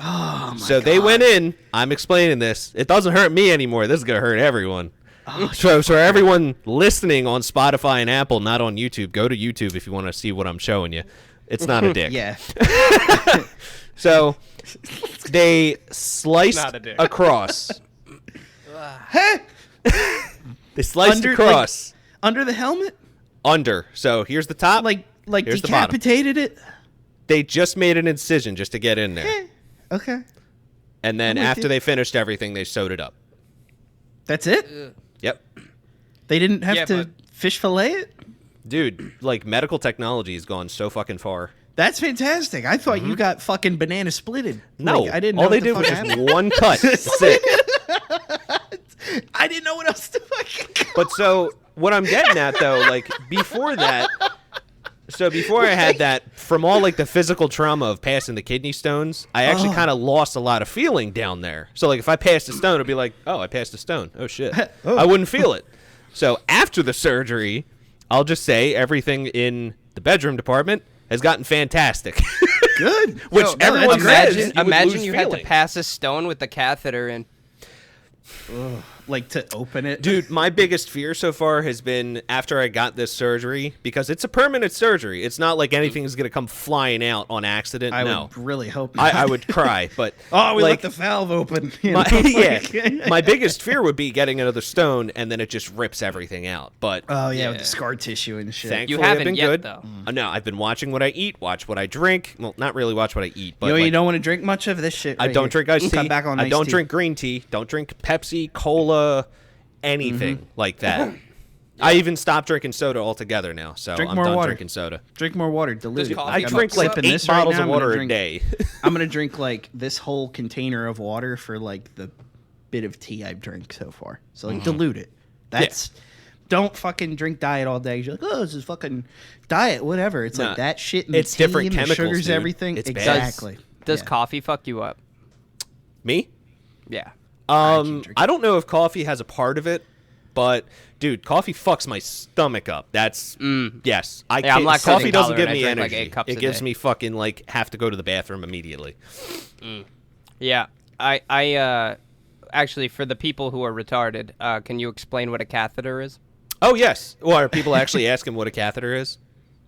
Oh my So they went in. I'm explaining this. It doesn't hurt me anymore. This is gonna hurt everyone. So everyone listening on Spotify and Apple, not on YouTube, go to YouTube if you want to see what I'm showing you. It's not a dick. Yeah. So they sliced across. They sliced across. Under the helmet? Under. So here's the top. Like here's the bottom. decapitated it? They just made an incision just to get in there. Okay. And then after they finished everything, they sewed it up. That's it? Yep. They didn't have to fish fillet it? Dude, like medical technology has gone so fucking far. That's fantastic. I thought you got fucking banana splitted. No, like, I didn't know all they what did the was fuck just happened. one cut. That's it. I didn't know what else to fucking But so what I'm getting at though, like before that, so before I had that, from all like the physical trauma of passing the kidney stones, I actually kind of lost a lot of feeling down there. So like if I passed a stone, it'd be like, oh, I passed a stone. Oh shit, I wouldn't feel it. So after the surgery, I'll just say everything in the bedroom department has gotten fantastic. Good. Which Yo, no, everyone that's says great. you would Imagine lose you had to feeling. pass a stone with the catheter in. Like to open it. Dude, my biggest fear so far has been after I got this surgery, because it's a permanent surgery. It's not like anything's going to come flying out on accident. I no. would really hope I not. would cry, but Oh, we like, left the valve open. you my, know, yeah, like- my biggest fear would be getting another stone and then it just rips everything out. But Oh yeah, with Yeah. the scar tissue and shit. thankfully, You I've haven't been yet, good. though. No, I've been watching what I eat, watch what I drink. Well, not really watch what I eat, but you know, like, you don't want to drink much of this shit. I right don't here. drink iced tea. Cut back on I iced don't tea. drink green tea. Don't drink Pepsi, cola, anything like that. I even stopped drinking soda altogether now, so Drink I'm more done water. drinking soda. Drink more water. Dilute Does it. coffee I I'm drink like sipping 8 this right bottles now. of I'm gonna water a drink- day. I'm gonna drink like this whole container of water for like the bit of tea I've drank so far. So like dilute it. That's don't fucking drink diet all day. You're like, oh, this is fucking diet, whatever. It's Nah, like that shit. And it's the tea different and chemicals, the sugars, dude. everything. It's bad. Exactly. Does Yeah. coffee fuck you up? Me? Yeah. can't drink I don't know if coffee has a part of it, but dude, coffee fucks my stomach up. That's yes. I Yeah, I'm can't, lactose coffee doesn't give intolerant. I me drink, like, energy. 8 cups It a gives day. me fucking like have to go to the bathroom immediately. Yeah. I actually, for the people who are retarded, can you explain what a catheter is? Oh yes. Well, are people actually asking what a catheter is?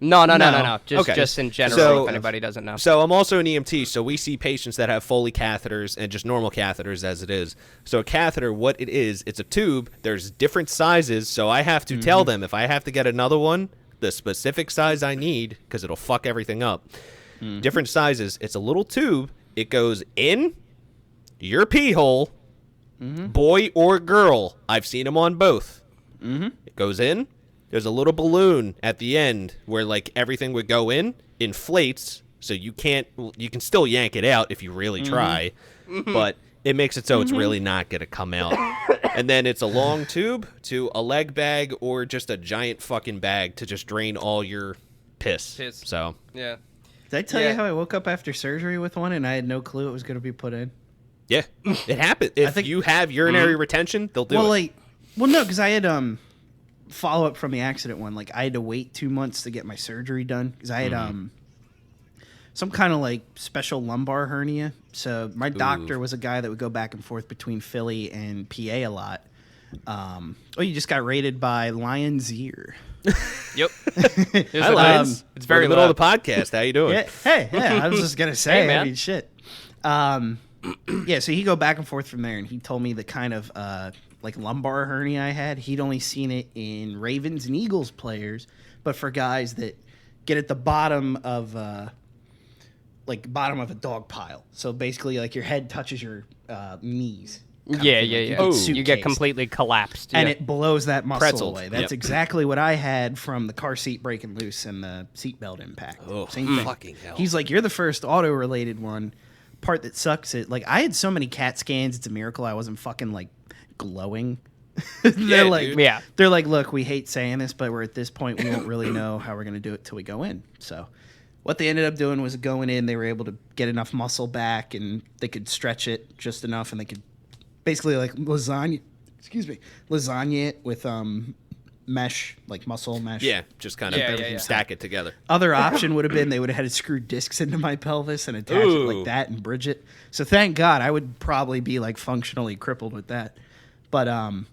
No. No. Just Okay. just in general, So- if anybody doesn't know. So I'm also an EMT, so we see patients that have Foley catheters and just normal catheters as it is. So a catheter, what it is, it's a tube. There's different sizes, so I have to tell them if I have to get another one, the specific size I need, because it'll fuck everything up. Different sizes. It's a little tube. It goes in your pee hole, boy or girl. I've seen them on both. It goes in. There's a little balloon at the end where like everything would go in, inflates, so you can still yank it out if you really try, but it makes it so it's really not going to come out. And then it's a long tube to a leg bag or just a giant fucking bag to just drain all your piss. Piss. So, Yeah. Did I tell Yeah. you how I woke up after surgery with one and I had no clue it was going to be put in? yeah, it happens. If think- you have urinary retention, they'll do it. No, because I had follow up from the accident one. Like I had to wait 2 months to get my surgery done because I had some kind of like special lumbar hernia. So my doctor was a guy that would go back and forth between Philly and PA a lot. You just got rated by Lion's Ear. Yep. Hi, Lance. it's very We're in the middle loud. of the podcast. How you doing? I was just gonna say, Hey, man. I mean, shit. So he'd go back and forth from there, and he told me the kind of like lumbar hernia I had. He'd only seen it in Ravens and Eagles players, but for guys that get at the bottom of bottom of a dog pile. So basically, like your head touches your knees. kind of Yeah, thing, yeah, like yeah. get You suitcased. get completely collapsed. And yeah. it blows that muscle Pretzeled, away. That's yep. exactly what I had from the car seat breaking loose and the seatbelt impact. Oh, Same thing. fucking hell. He's like, you're the first auto-related one. Part that sucks it. Like, I had so many CAT scans. It's a miracle I wasn't fucking like glowing. they're like, dude. Yeah. They're like, look, we hate saying this, but we're at this point we won't really know how we're gonna do it till we go in. So, what they ended up doing was going in. They were able to get enough muscle back, and they could stretch it just enough, and they could basically like lasagna it with mesh, like muscle mesh. Yeah, just kind of Yeah. stack it together. Other option would have been they would have had to screw discs into my pelvis and attach it Ooh. like that and bridge it. So thank God I would probably be like functionally crippled with that. But when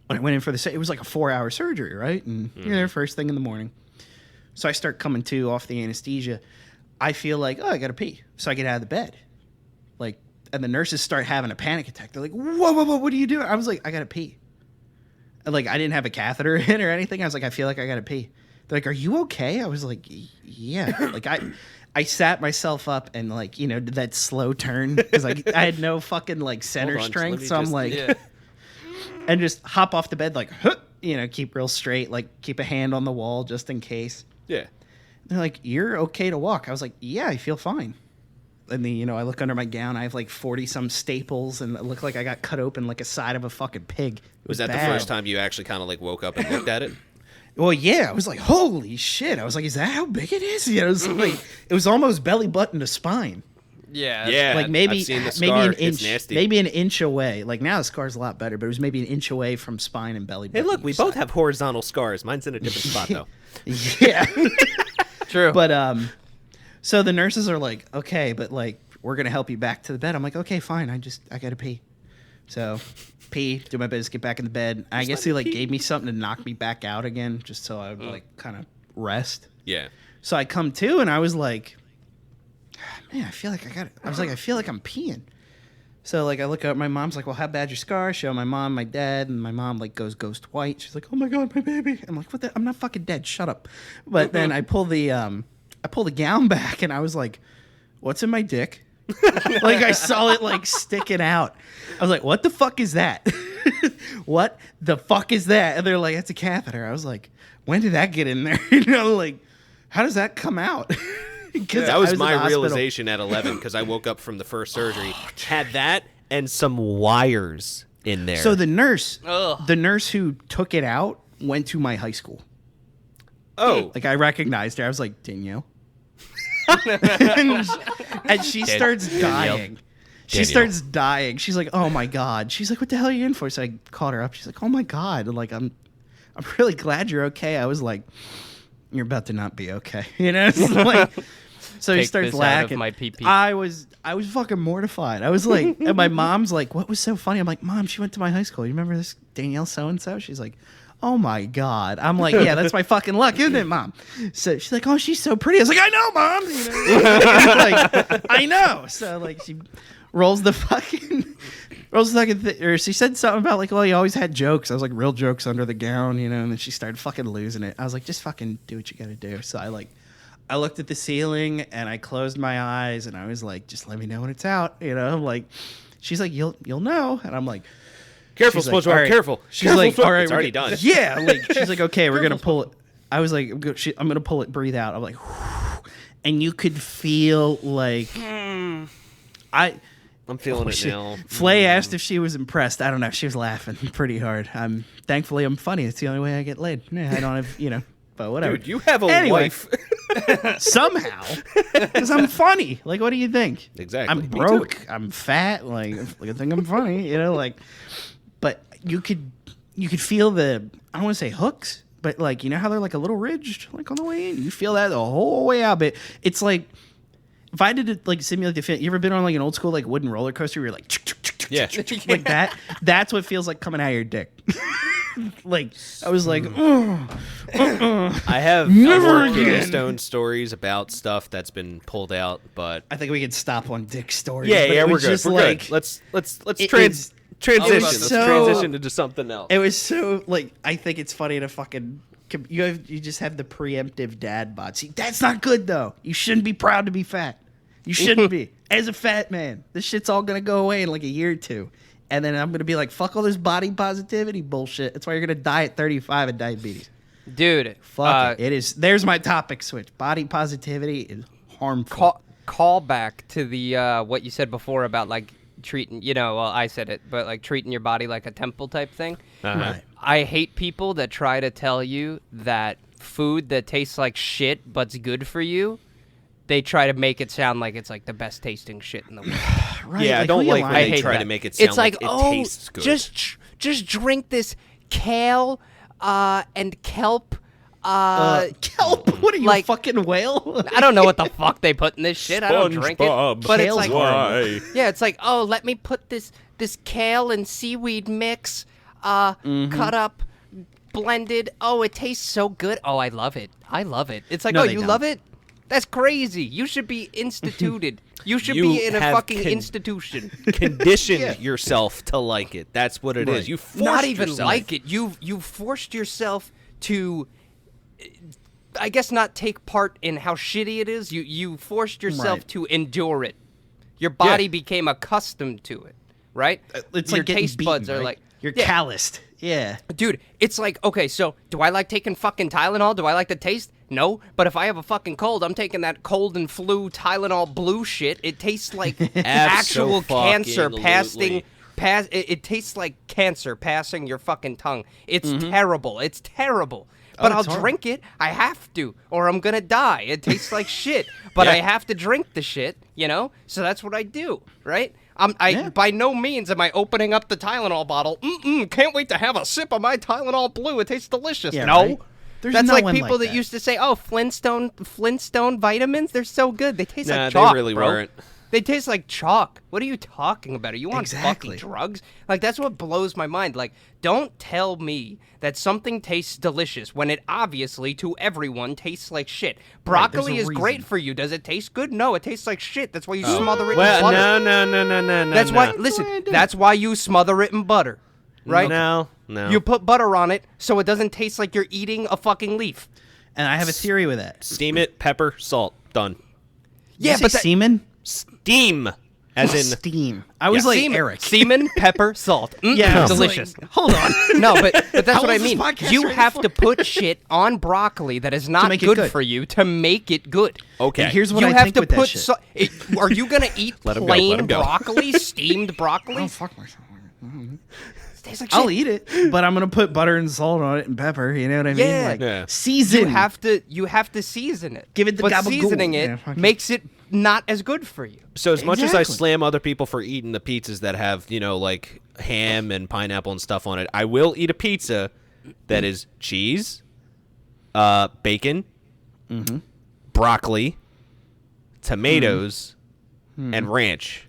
I went in for it was like a 4-hour surgery, right? And you're there first thing in the morning. So I start coming to off the anesthesia. I feel like, oh, I got to pee. So I get out of the bed. Like, and the nurses start having a panic attack. They're like, whoa, what are you doing? I was like, I got to pee. And like, I didn't have a catheter in or anything. I was like, I feel like I got to pee. They're like, are you okay? I was like, yeah. Like, I sat myself up and like, did that slow turn because like I had no fucking like center Hold on, strength. let me So I'm just- like, Yeah. and just hop off the bed like, huh, keep real straight, like keep a hand on the wall just in case. Yeah. They're like, you're okay to walk. I was like, yeah, I feel fine. And then, I look under my gown. I have like 40 some staples and it looked like I got cut open like a side of a fucking pig. It Was that bad. the first time you actually kind of like woke up and looked at it? Well, yeah, I was like, holy shit. I was like, is that how big it is? It was like, it was almost belly button to spine. Yeah. Yeah. Like maybe I've seen the maybe scar. an It's inch, nasty. maybe an inch away. Like now the scar's a lot better, but it was maybe an inch away from spine and belly Hey, button. look, we both have horizontal scars. Mine's in a different spot though. Yeah. True. But So the nurses are like, okay, but like we're gonna help you back to the bed. I'm like, okay, fine. I gotta pee. So pee, do my business, get back in the bed. I guess they like gave me something to knock me back out again, just so I would like kind of rest. Yeah. So I come to and I was like, man, I feel like I feel like I'm peeing. So like I look up, my mom's like, well, how bad's your scar? I show my mom, my dad, and my mom like goes ghost white. She's like, oh my god, my baby. I'm like, what the? I'm not fucking dead. Shut up. But then I pull the gown back and I was like, what's in my dick? Like I saw it like sticking out. I was like, what the fuck is that? What the fuck is that? And they're like, it's a catheter. I was like, when did that get in there? You know, like, how does that come out? Because that was my realization at 11 because I woke up from the first surgery, had that and some wires in there. So the nurse who took it out went to my high school. Oh. Like I recognized her. I was like, Danielle. and she starts dying. She starts dying. She's like, oh my God. She's like, what the hell are you in for? So I called her up. She's like, oh my God. And like, I'm really glad you're okay. I was like, you're about to not be okay. You know? It's like, so he starts laughing. My pee-pee. I was fucking mortified. I was like, and my mom's like, what was so funny? I'm like, Mom, she went to my high school. You remember this Danielle so-and-so? She's like, oh my God. I'm like, yeah, that's my fucking luck, isn't it, Mom? So she's like, oh, she's so pretty. I was like, I know, Mom. You know? Like, I know. So like she rolls the fucking or she said something about like, well, you always had jokes. I was like, real jokes under the gown, you know, and then she started fucking losing it. I was like, just fucking do what you gotta do. So I looked at the ceiling and I closed my eyes and I was like, just let me know when it's out, you know? Like, she's like, you'll know. And I'm like, careful, SpongeBob, right. careful. She's careful, like, all right, it's already done. Yeah, like she's like, okay, we're gonna pull it. I was like, I'm gonna pull it, breathe out. I'm like, whew. And you could feel like, I'm feeling it now. Flay asked if she was impressed. I don't know. She was laughing pretty hard. Thankfully I'm funny. It's the only way I get laid. Yeah, I don't have, you know, but whatever. Dude, you have a wife. Somehow, because I'm funny. Like, what do you think? Exactly. I'm broke. I'm fat. Like, I think I'm funny. You know, like, but you could feel the, I don't want to say hooks, but like, you know how they're like a little ridged, like on the way in. You feel that the whole way out. But it's like, if I did it like simulate the feeling, you ever been on like an old school like wooden roller coaster where you're like, yeah, like that? That's what it feels like coming out of your dick. Like I was like, I have more kidney stone stories about stuff that's been pulled out, but I think we can stop on dick stories. Yeah, we're good. We're good. Let's transition. Let's transition into something else. It was so like I think it's funny to fucking you just have the preemptive dad bod. See, that's not good though. You shouldn't be proud to be fat. You shouldn't be. As a fat man, this shit's all gonna go away in like a year or two. And then I'm going to be like, fuck all this body positivity bullshit. That's why you're going to die at 35 of diabetes. Dude. Fuck it. It is. There's my topic switch. Body positivity is harmful. Call back to the what you said before about like treating, you know, well, I said it, but like treating your body like a temple type thing. Right. I hate people that try to tell you that food that tastes like shit but's good for you. They try to make it sound like it's like the best tasting shit in the world. Right. Yeah, like, I don't like when they hate try that. to make it sound it's like it oh, tastes good. Just drink this kale and kelp. Kelp? What are you, like, fucking whale? I don't know what the fuck they put in this shit. I don't drink it. SpongeBob. But it's Kale's like, why? yeah, it's like, oh, let me put this kale and seaweed mix, cut up, blended. Oh, it tastes so good. Oh, I love it. It's like, No, oh, they you don't. love it? That's crazy. You should be instituted. You should You be in a have fucking institution. Condition yourself to like it. That's what it is. You forced Not even yourself. like it. You forced yourself to, I guess, not take part in how shitty it is. You forced yourself Right. to endure it. Your body Yeah. became accustomed to it, right? It's your like getting taste beaten, buds are right? like, You're yeah. calloused. Yeah. Dude, it's like, okay, so do I like taking fucking Tylenol? Do I like the taste? No. But if I have a fucking cold, I'm taking that cold and flu Tylenol blue shit. It tastes like actual cancer passing. It tastes like cancer passing your fucking tongue. It's terrible. It's terrible. But I'll it's horrible. drink it. I have to, or I'm gonna die. It tastes like shit. But I have to drink the shit, you know? So that's what I do, right? By no means am I opening up the Tylenol bottle. Can't wait to have a sip of my Tylenol Blue. It tastes delicious. Yeah, no, right. There's That's no like one people like that used to say, "Oh, Flintstone vitamins, they're so good. They taste Nah, like chalk, they really bro. weren't. They taste like chalk. What are you talking about? Are you on Exactly. fucking drugs?" Like, that's what blows my mind. Like, don't tell me that something tastes delicious when it obviously, to everyone, tastes like shit. Right, there's Broccoli a is great reason. for you. Does it taste good? No, it tastes like shit. That's why you smother it in Well, butter. no. That's why, listen, that's why you smother it in butter, right? No. You put butter on it so it doesn't taste like you're eating a fucking leaf. And I have a theory with that. Steam it, pepper, salt, done. Yeah, Did you but say semen? Steam, as in Steam. I was Yeah. like semen, Eric. semen, pepper, salt. Yeah, I was delicious. like, hold on. No, but that's How what I was this mean. podcast You ready have for? to put shit on broccoli that is not make it good, good. for you to make it good. okay. And here's what You I have think to with that put. shit. Are you gonna eat Let 'em go, let plain 'em go. broccoli, steamed broccoli? Oh, fuck myself. Tastes like shit. I'll eat it, but I'm gonna put butter and salt on it and pepper. You know what I mean? Yeah. Like Yeah. season. You have to season it. Give it the but gabagool. seasoning it Yeah, fuck it. makes it not as good for you. So as much as I Exactly. slam other people for eating the pizzas that have, like ham and pineapple and stuff on it, I will eat a pizza that is cheese, bacon, broccoli, tomatoes, and ranch.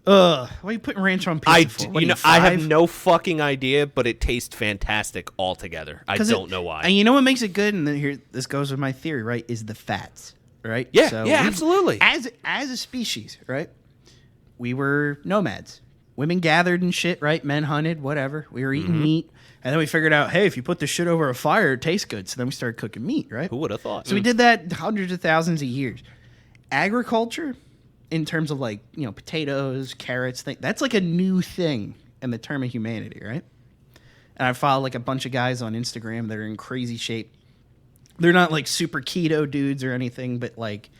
Ugh. Why are you putting ranch on pizza for? What are you, I have five? no fucking idea, but it tastes fantastic altogether. I 'Cause don't know why. And you know what makes it good? And then here, this goes with my theory, right? Is the fats, right? Yeah, we- absolutely. As a species, right? We were nomads. Women gathered and shit, right? Men hunted, whatever. We were eating meat, and then we figured out, hey, if you put this shit over a fire, it tastes good. So then we started cooking meat, right? Who would have thought? So we did that hundreds of thousands of years. Agriculture, in terms of like, potatoes, carrots, that's like a new thing in the term of humanity, right? And I follow like a bunch of guys on Instagram that are in crazy shape. They're not like super keto dudes or anything, but like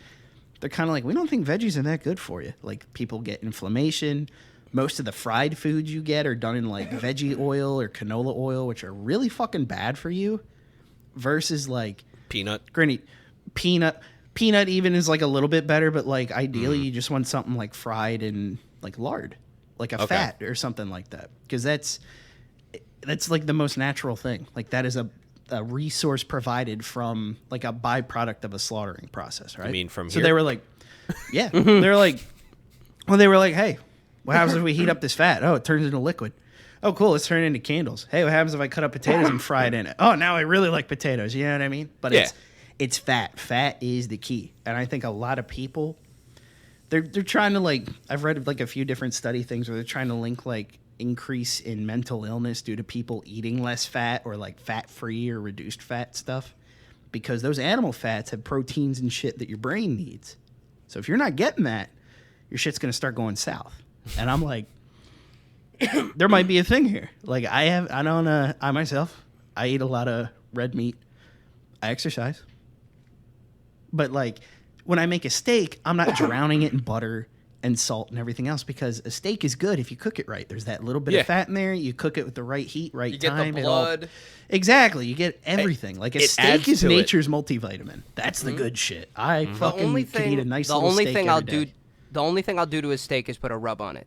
they're kind of like, we don't think veggies are that good for you. Like people get inflammation. Most of the fried foods you get are done in like veggie oil or canola oil, which are really fucking bad for you. Versus like Peanut. granny peanut even is like a little bit better, but like ideally you just want something like fried in like lard, like a Okay. fat or something like that, because that's like the most natural thing. Like that is a resource provided from like a byproduct of a slaughtering process, right? You mean from so here? they were like, yeah, they're like, well, they were like, hey, what happens if we heat up this fat? Oh, it turns into liquid. Oh, cool. Let's turn it into candles. Hey, what happens if I cut up potatoes and fry it in it? Oh, now I really like potatoes. You know what I mean? But Yeah. it's fat. Fat is the key. And I think a lot of people, they're trying to like, I've read like a few different study things where they're trying to link like increase in mental illness due to people eating less fat or like fat-free or reduced fat stuff, because those animal fats have proteins and shit that your brain needs. So if you're not getting that, your shit's going to start going south. And I'm like, there might be a thing here. Like I myself, I eat a lot of red meat. I exercise. But like when I make a steak, I'm not drowning it in butter and salt and everything else, because a steak is good if you cook it right. There's that little bit Yeah. of fat in there. You cook it with the right heat, right You get time. the it all- blood. Exactly. You get everything. Like a it steak adds is to it. nature's multivitamin. That's the good shit. I fucking could eat a nice the little only steak thing every I'll day. do, the only thing I'll do to a steak is put a rub on it.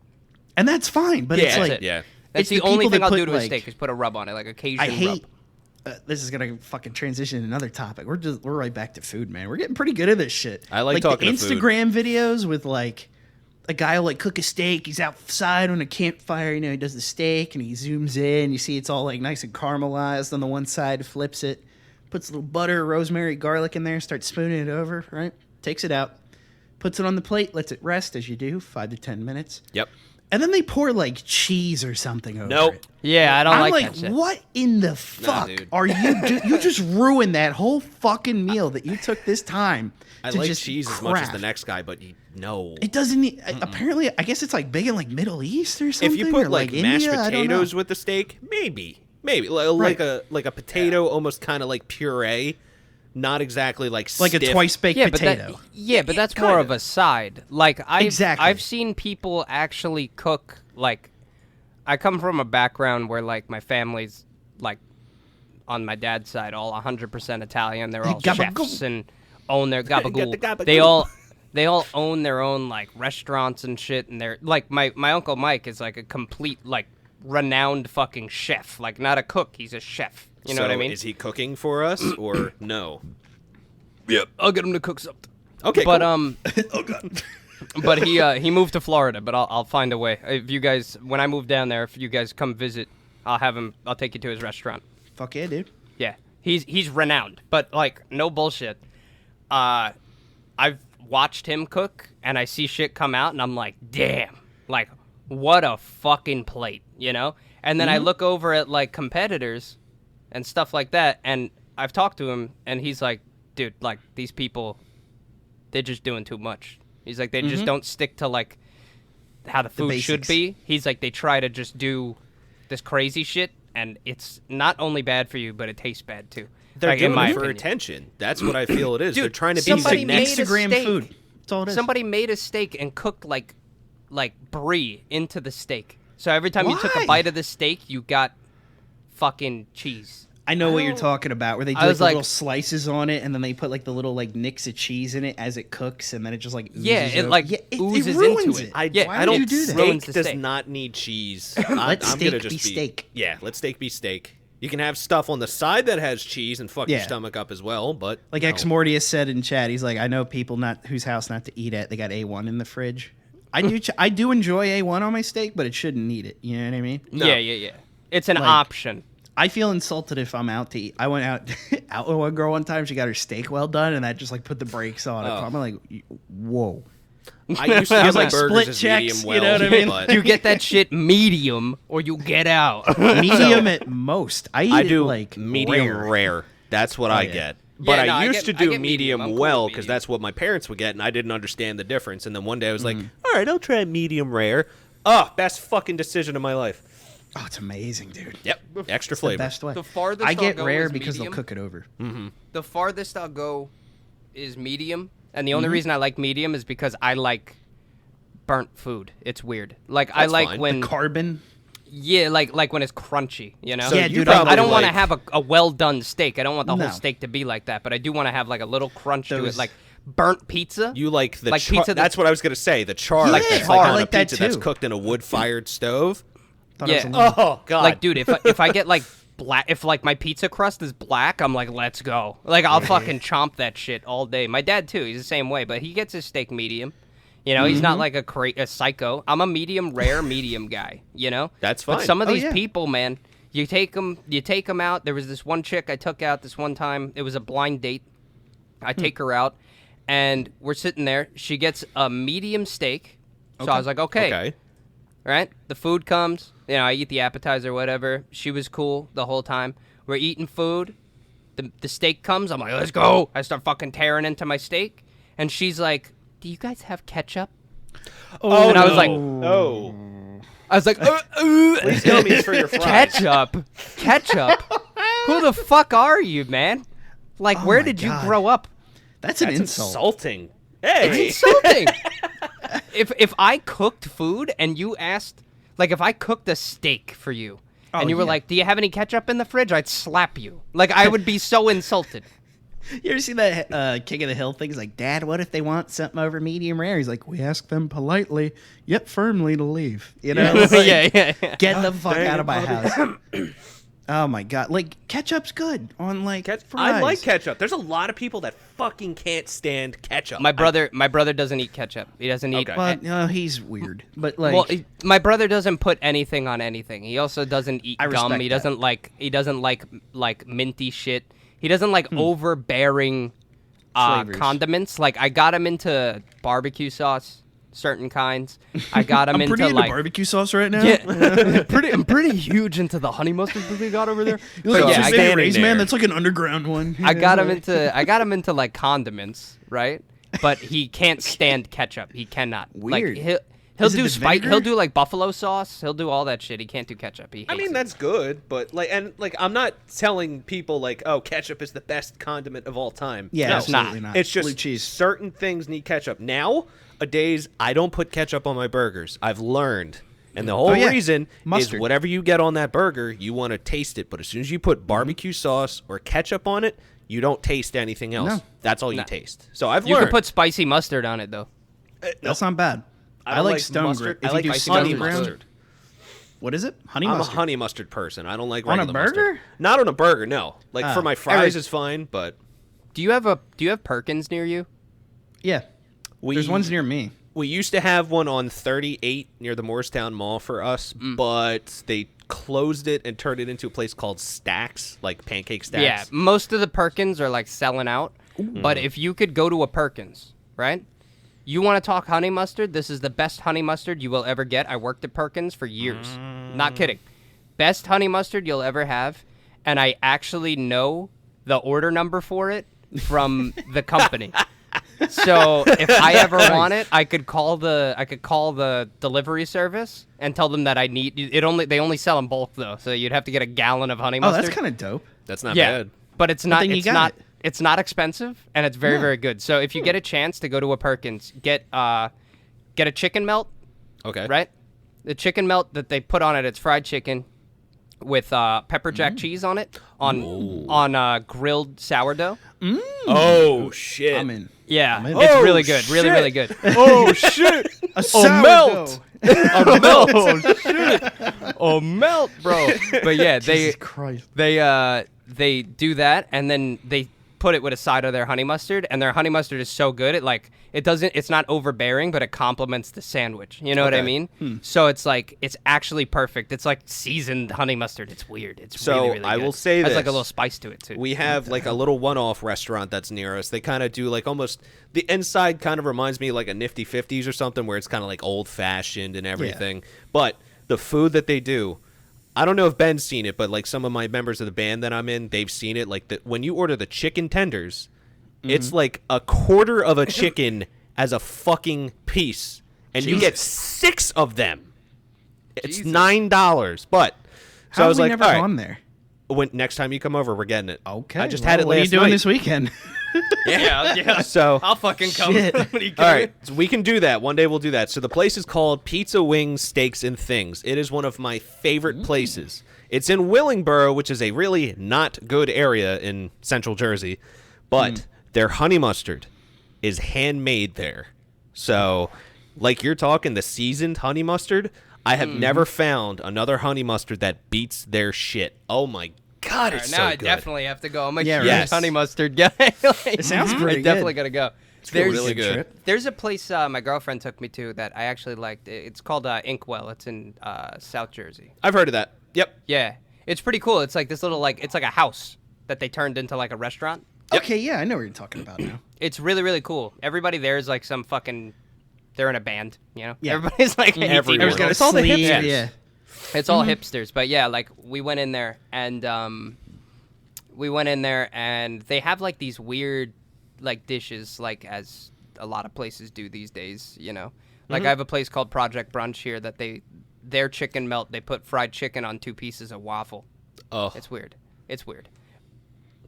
And that's fine, but Yeah, it's that's like it, yeah. That's it's the only people thing that I'll put, do to a like- steak is put a rub on it, like a Cajun I hate. rub. This is gonna fucking transition to another topic. We're right back to food, man. We're getting pretty good at this shit. I like the talking to food. Instagram videos with like a guy will like cook a steak. He's outside on a campfire. He does the steak and he zooms in. You see it's all like nice and caramelized on the one side. Flips it, puts a little butter, rosemary, garlic in there. Starts spooning it over. Right, takes it out, puts it on the plate, lets it rest as you do, 5 to 10 minutes. Yep. And then they pour like cheese or something over Nope. it. Yeah, I don't I'm like like, that shit. what in the fuck dude. are you you just ruined that whole fucking meal that you took this time I to like just cheese as much as the craft. next guy, but no. It doesn't apparently, I guess it's like big in like Middle East or something. If you put or like mashed India, I don't know. potatoes with the steak, maybe like a potato, almost kind of like puree, not exactly like like a stiff. twice baked Yeah, potato. but that's more of a side. Like Exactly. I've seen people actually cook. Like, I come from a background where like my family's like on my dad's side all 100% Italian. They're all Gabagool. chefs and own their gabagool. the gabagool. They all own their own like restaurants and shit. And they're like my uncle Mike is like a complete like renowned fucking chef. Like, not a cook, he's a chef. You know what I mean? Is he cooking for us or no? Yep. I'll get him to cook something. Okay, But, cool. Oh god. but he moved to Florida, but I'll find a way. If you guys, when I move down there, if you guys come visit, I'll take you to his restaurant. Fuck yeah, dude. Yeah. He's renowned, but like, no bullshit. I've watched him cook, and I see shit come out, and I'm like, damn, like, what a fucking plate, you know? And then I look over at, like, competitors and stuff like that, and I've talked to him, and he's like, dude, like, these people, they're just doing too much. He's like, they just don't stick to, like, how the food should basics. be. He's like, they try to just do this crazy shit, and it's not only bad for you, but it tastes bad, too. They're like, doing in my it for opinion. attention. That's what I feel it is. Dude, They're trying to be somebody made a Instagram steak. food. That's all it is. Somebody made a steak and cooked like brie into the steak. So every time you took a Why? bite of the steak, you got fucking cheese. I know what you're talking about, where they do I like, was the like- little slices on it, and then they put like the little like nicks of cheese in it as it cooks, and then it just like oozes Yeah, it over. like Yeah, oozes ruins into it. it. Yeah, Why I would don't. you do that? Steak Ruins the does steak. not need cheese. Let I'm steak gonna just be steak. Yeah, let steak be steak. You can have stuff on the side that has cheese and fuck your Yeah. stomach up as well, but Like no. Ex Mortius said in chat, he's like, I know people not whose house not to eat at. They got A1 in the fridge. I do enjoy A1 on my steak, but it shouldn't need it. You know what I mean? No. Yeah. It's an Like- option. I feel insulted if I'm out to eat. I went out out with one girl one time. She got her steak well done, and that just like put the brakes on it. Oh. I'm like, whoa. I used to It do was my like burgers split as checks, medium you well, know what I mean? but You get that shit medium, or you get out. Medium at most. I eat I it do like medium rare. rare. That's what I yeah. get. But Yeah, no, I I used get- to I do get medium. medium I'm cool well with because medium. that's what my parents would get, and I didn't understand the difference. And then one day I was like, all right, I'll try medium rare. Oh, best fucking decision of my life. Oh, it's amazing, dude. Yep, extra It's the flavor. best way. The farthest I get I'll go rare is because medium. they'll cook it over. The farthest I'll go is medium, and the only reason I like medium is because I like burnt food. It's weird. Like I That's like fine. when Carbon. yeah, like when it's crunchy. You know. So Yeah, you dude, probably I don't want to like- have a well done steak. I don't want the No. whole steak to be like that, but I do want to have like a little crunch to it, Those- like burnt pizza. You like the Like char- pizza That's what I was gonna say. The char, Yeah, that's I like on like a that pizza that's too. cooked in a wood-fired stove. Thought it was Yeah. a little- Oh god! Like, dude, if I get like black, if like my pizza crust is black, I'm like, let's go. Like, I'll fucking chomp that shit all day. My dad too, he's the same way, but he gets his steak medium. You know, he's not like a psycho. I'm a medium rare medium guy. You know, That's But fine. some of Oh, these yeah. people, man, you take them out. There was this one chick I took out this one time. It was a blind date. I take her out, and we're sitting there. She gets a medium steak. So I was like, okay. right? The food comes. You know, I eat the appetizer, whatever. She was cool the whole time. We're eating food. The steak comes. I'm like, let's go. I start fucking tearing into my steak. And she's like, do you guys have ketchup? Oh, and I was like, oh, I was like, please tell me it's for your fries. Ketchup? Who the fuck are you, man? Like, Oh where my did you God. grow up? That's an That's insult. insulting. Hey, It's insulting. if I cooked food and you asked, like, if I cooked a steak for you and Oh, you were yeah. like, do you have any ketchup in the fridge? I'd slap you. Like, I would be so insulted. You ever see that King of the Hill thing? He's like, Dad, what if they want something over medium rare? He's like, we ask them politely, yet firmly to leave. You know? It's like, yeah. Get the fuck dang out it, of my Bobby. house. Oh my god! Like ketchup's good on like fries. I like ketchup. There's a lot of people that fucking can't stand ketchup. My brother doesn't eat ketchup. He doesn't eat. Okay. But no, he's weird. But like, Well, my brother doesn't put anything on anything. He also doesn't eat I gum. respect He that. doesn't like minty shit. He doesn't like overbearing Flavors. condiments. Like I got him into barbecue sauce, certain kinds. I got him I'm into pretty into like barbecue sauce right now. yeah, I'm pretty huge into the honey mustard that we got over there. You look But at yeah, Sir I Baby standing Ray's, man. there. That's like an underground one. I got him into like condiments, right? But he can't stand ketchup. He cannot. Weird. Like he'll Is it do the spice. vinegar? He'll do like buffalo sauce. He'll do all that shit. He can't do ketchup. He I hates mean, it. that's good, but like I'm not telling people like, oh, ketchup is the best condiment of all time. Yeah, no, absolutely not. It's just Blue cheese. certain things need ketchup. Nowadays, I don't put ketchup on my burgers. I've learned. And the whole Oh, yeah. reason Mustard. is whatever you get on that burger, you want to taste it. But as soon as you put barbecue sauce or ketchup on it, you don't taste anything else. No. That's all you No. taste. So I've You learned. can put spicy mustard on it though. That's not bad. I don't like like stone mustard. grit. I like If you do honey stone ground, mustard. What is it? Honey I'm mustard. a honey mustard person. I don't like On a regular mustard. burger? Not on a burger, no. Like for Oh. my fries is fine, but Do you have Perkins near you? Yeah. There's ones near me. we used to have one on 38 near the Morristown Mall for us, but they closed it and turned it into a place called Stacks, like Pancake Stacks. Yeah, most of the Perkins are like selling out. But if you could go to a Perkins, right? You want to talk honey mustard? This is the best honey mustard you will ever get. I worked at Perkins for years. Not kidding. Best honey mustard you'll ever have. And I actually know the order number for it from the company. So if I ever want it, I could call the delivery service and tell them that I need it. They only sell in bulk though, so you'd have to get a gallon of honey Oh, mustard. that's kind of dope. That's not yeah, bad. but it's not. then you It's got not. it. It's not expensive, and it's very, very good. So if you get a chance to go to a Perkins, get a chicken melt, Okay. right? The chicken melt that they put on it, it's fried chicken with pepper jack cheese on it, on grilled sourdough. Oh, shit. I'm in. Yeah, in. it's Oh, really good, really, shit. really good. Oh, shit. A sourdough. melt. A melt, oh shit, a melt, bro. But yeah, Jesus Christ. they do that, and then they put it with a side of their honey mustard, and their honey mustard is so good, it's not overbearing, but it complements the sandwich. You know what I Okay. mean? So it's actually perfect. It's like seasoned honey mustard. It's weird. It's So, really, really I good. will say Has like a this. little spice to it too. We have like a little one-off restaurant that's near us. They kind of do like almost the inside kind of reminds me of like a Nifty 50s or something where it's kind of like old-fashioned and everything. But the food that they do, I don't know if Ben's seen it, but like some of my members of the band that I'm in, they've seen it. Like when you order the chicken tenders, it's like a quarter of a chicken as a fucking piece, and you get 6 of them. It's Jesus. $9, but so How I was have we like, never all right. gone there? When next time you come over, we're getting it. Okay. I just well, had it what last are you doing night. this weekend? yeah. So I'll fucking come. Shit. What are you all kidding right, so we can do that. One day we'll do that. So the place is called Pizza Wings, Steaks, and Things. It is one of my favorite places. It's in Willingboro, which is a really not good area in central Jersey, but their honey mustard is handmade there. So, like you're talking, the seasoned honey mustard, I have never found another honey mustard that beats their shit. Oh my God, it's now so I good. definitely have to go. I'm a Yeah, huge right. honey mustard guy. It sounds pretty I definitely good. gotta go. really good. Trip. There's a place my girlfriend took me to that I actually liked. It's called Inkwell. It's in South Jersey. I've heard of that. Yep. Yeah, it's pretty cool. It's like this little it's like a house that they turned into like a restaurant. Okay, yeah, I know what you're talking about now. It's really, really cool. Everybody there is like some fucking. They're in a band, you know. Yeah. Everybody's like 18 Everyone. years old. It's all the Sleeve, hipsters. Yeah. It's all hipsters, but yeah, like we went in there and they have like these weird like dishes, like as a lot of places do these days, you know. Like I have a place called Project Brunch here that their chicken melt, they put fried chicken on 2 pieces of waffle. Oh, It's weird. It's weird.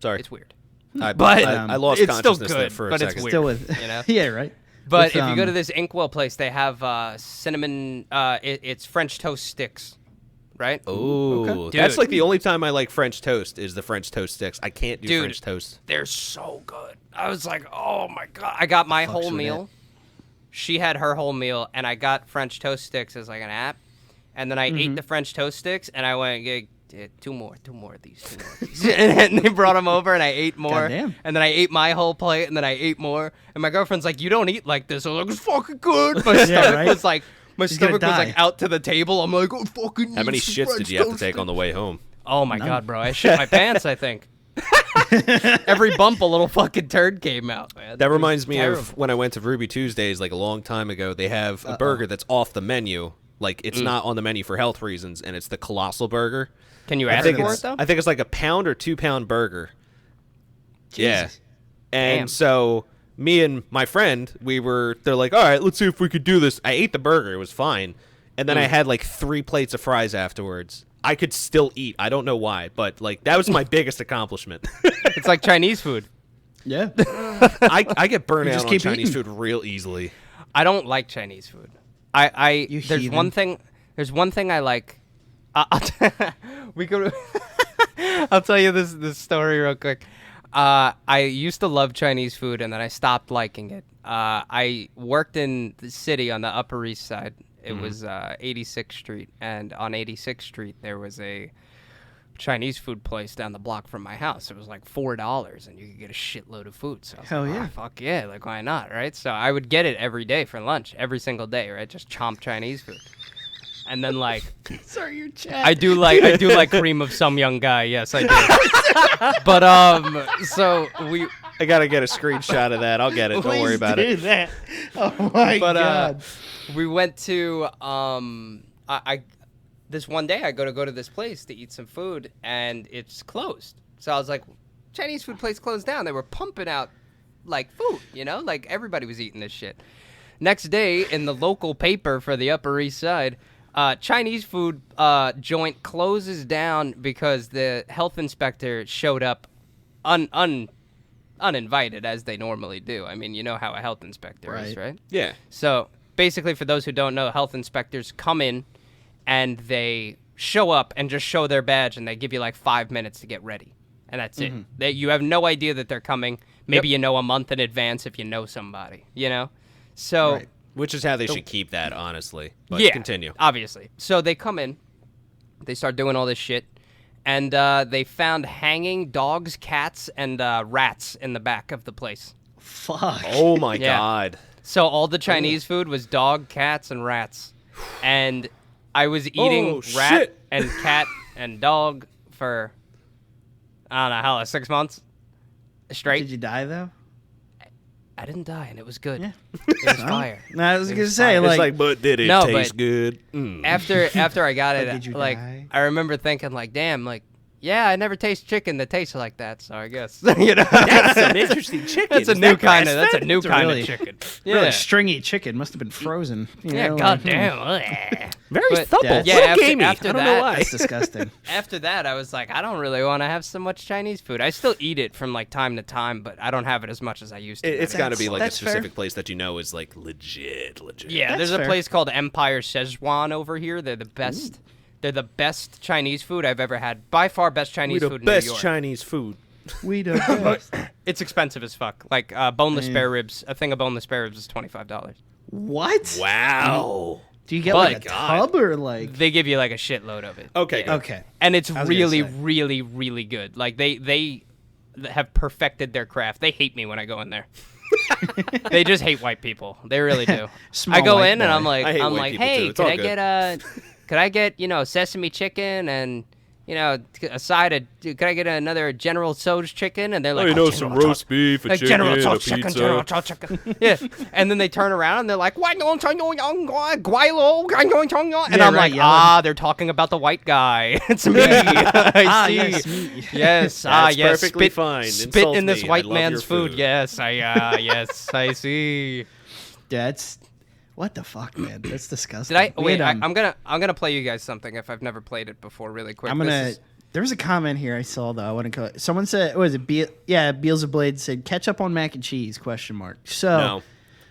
sorry. It's weird. But But I lost it's still consciousness there good, for a but it's second. weird. Still with You know? Yeah, right. But With, if you go to this Inkwell place, they have cinnamon. It's French toast sticks, right? Ooh, Dude. that's like the only time I like French toast is the French toast sticks. I can't do Dude. French toast. They're so good. I was like, oh my god! I got my whole with meal. She had her whole meal, and I got French toast sticks as like an app. And then I ate the French toast sticks, and I went, yeah, two more of these. And they brought them over, and I ate more. Goddamn. And then I ate my whole plate, and then I ate more. And my girlfriend's like, you don't eat like this. I was like, it's fucking good. My stomach right? was like, my She's gonna stomach was like die. out to the table. I'm like, oh, fucking. How many eat some shits did French you have to toast take on the way home? Oh my god, bro! I shit my pants. I think every bump, a little fucking turd came out. Man. That It was reminds me terrible. of when I went to Ruby Tuesdays like a long time ago. They have a burger that's off the menu. Like it's not on the menu for health reasons, and it's the Colossal Burger. Can you I ask think for it's it though? I think it's like a pound or 2 pound burger. Yeah. Jesus. And Damn. so me and my friend, they're like, all right, let's see if we could do this. I ate the burger. It was fine. And then I had like 3 plates of fries afterwards. I could still eat. I don't know why, but like that was my biggest accomplishment. It's like Chinese food. Yeah. I get burnt You out just on keep Chinese eating. food real easily. I don't like Chinese food. You There's heathen. one thing. There's one thing I like. We could. I'll tell you this story real quick. I used to love Chinese food, and then I stopped liking it. I worked in the city on the Upper East Side, It was 86th Street, and on 86th Street there was a Chinese food place down the block from my house. It was like $4, and you could get a shitload of food. So I was Hell like, yeah. fuck yeah, like why not, right? So I would get it every day for lunch, every single day, right? Just chomp Chinese food, and then like Sorry, your chat. I do like cream of some young guy. Yes, I do. But so we. I gotta get a screenshot of that. I'll get it. Don't worry about it. That. Oh my god. We went to this one day I go to this place to eat some food, and it's closed. So I was like, Chinese food place closed down. They were pumping out like food, like everybody was eating this shit. Next day in the local paper for the Upper East Side, Chinese food joint closes down because the health inspector showed up uninvited, as they normally do. I mean, you know how a health inspector is, right? Yeah. So basically, for those who don't know, health inspectors come in and they show up and just show their badge, and they give you like 5 minutes to get ready, and that's it. You have no idea that they're coming. Maybe you know a month in advance if you know somebody, So, Right. Which is how they should keep that, honestly. But yeah, continue. obviously. So they come in, they start doing all this shit, and they found hanging dogs, cats, and rats in the back of the place. Fuck. Oh my Yeah. god. So all the Chinese food was dog, cats, and rats. And I was eating rat shit. and cat and dog for, I don't know, how long, 6 months straight. Did you die though? I didn't die, and it was good. Yeah. It was fire. No, I was It gonna was say fire. It's like, but did it No, taste but- good? Mm. After I got it, did you like, die? I remember thinking, like, damn, like, yeah, I never taste chicken that tastes like that, so I guess, That's an interesting chicken. That's a Is new that kind of. grass-fed? That's a new It's kind really- of chicken. Yeah, Really stringy chicken must have been frozen. yeah. Like, Goddamn. Very But- supple. Yeah, Yeah, a little after- gamey. after I don't that- know why. That's disgusting. After that, I was like, I don't really want to have so much Chinese food. I still eat it from like time to time, but I don't have it as much as I used to. It's got to be like a That's fair. specific place that you know is like legit. Yeah, That's there's a fair. place called Empire Szechuan over here. They're the best. They're the best Chinese food I've ever had. By far, best We Chinese the food in best New York. Chinese food. We do. Best. It's expensive as fuck. Like boneless spare ribs. A thing of boneless spare ribs is $25. What? Wow. Do you get But- like a God. tub or like? They give you like a shitload of it. Okay. Good. Okay. And it's I was really, gonna say. really, really good. Like they have perfected their craft. They hate me when I go in there. They just hate white people. They really do. Small I go white in and boy. I'm like, I hate white people, hey, too. It's could all I good." could I get sesame chicken and a side of, could I get another General Tso's chicken? And they're like, Oh, "Oh, General Tso's." beef, Like General Tso's chicken, General Tso's chicken. Yeah, and then they turn around and they're like, and I'm Yeah, like, right, yelling. they're talking about the white guy. It's me. I see. Yes, me. Yes, That's yes. perfectly spit, fine. Spit Insult in this me. I white love man's your food. food. Yes, yes, I see. That's what the fuck, man. That's disgusting. Did I? We Wait, had, I'm gonna play you guys something if I've never played it before, really quick. I'm This gonna. is- There was a comment here I saw though. I want to call it. Someone said, "Was it Beelzebub said ketchup on mac and cheese?" Question mark. So, No,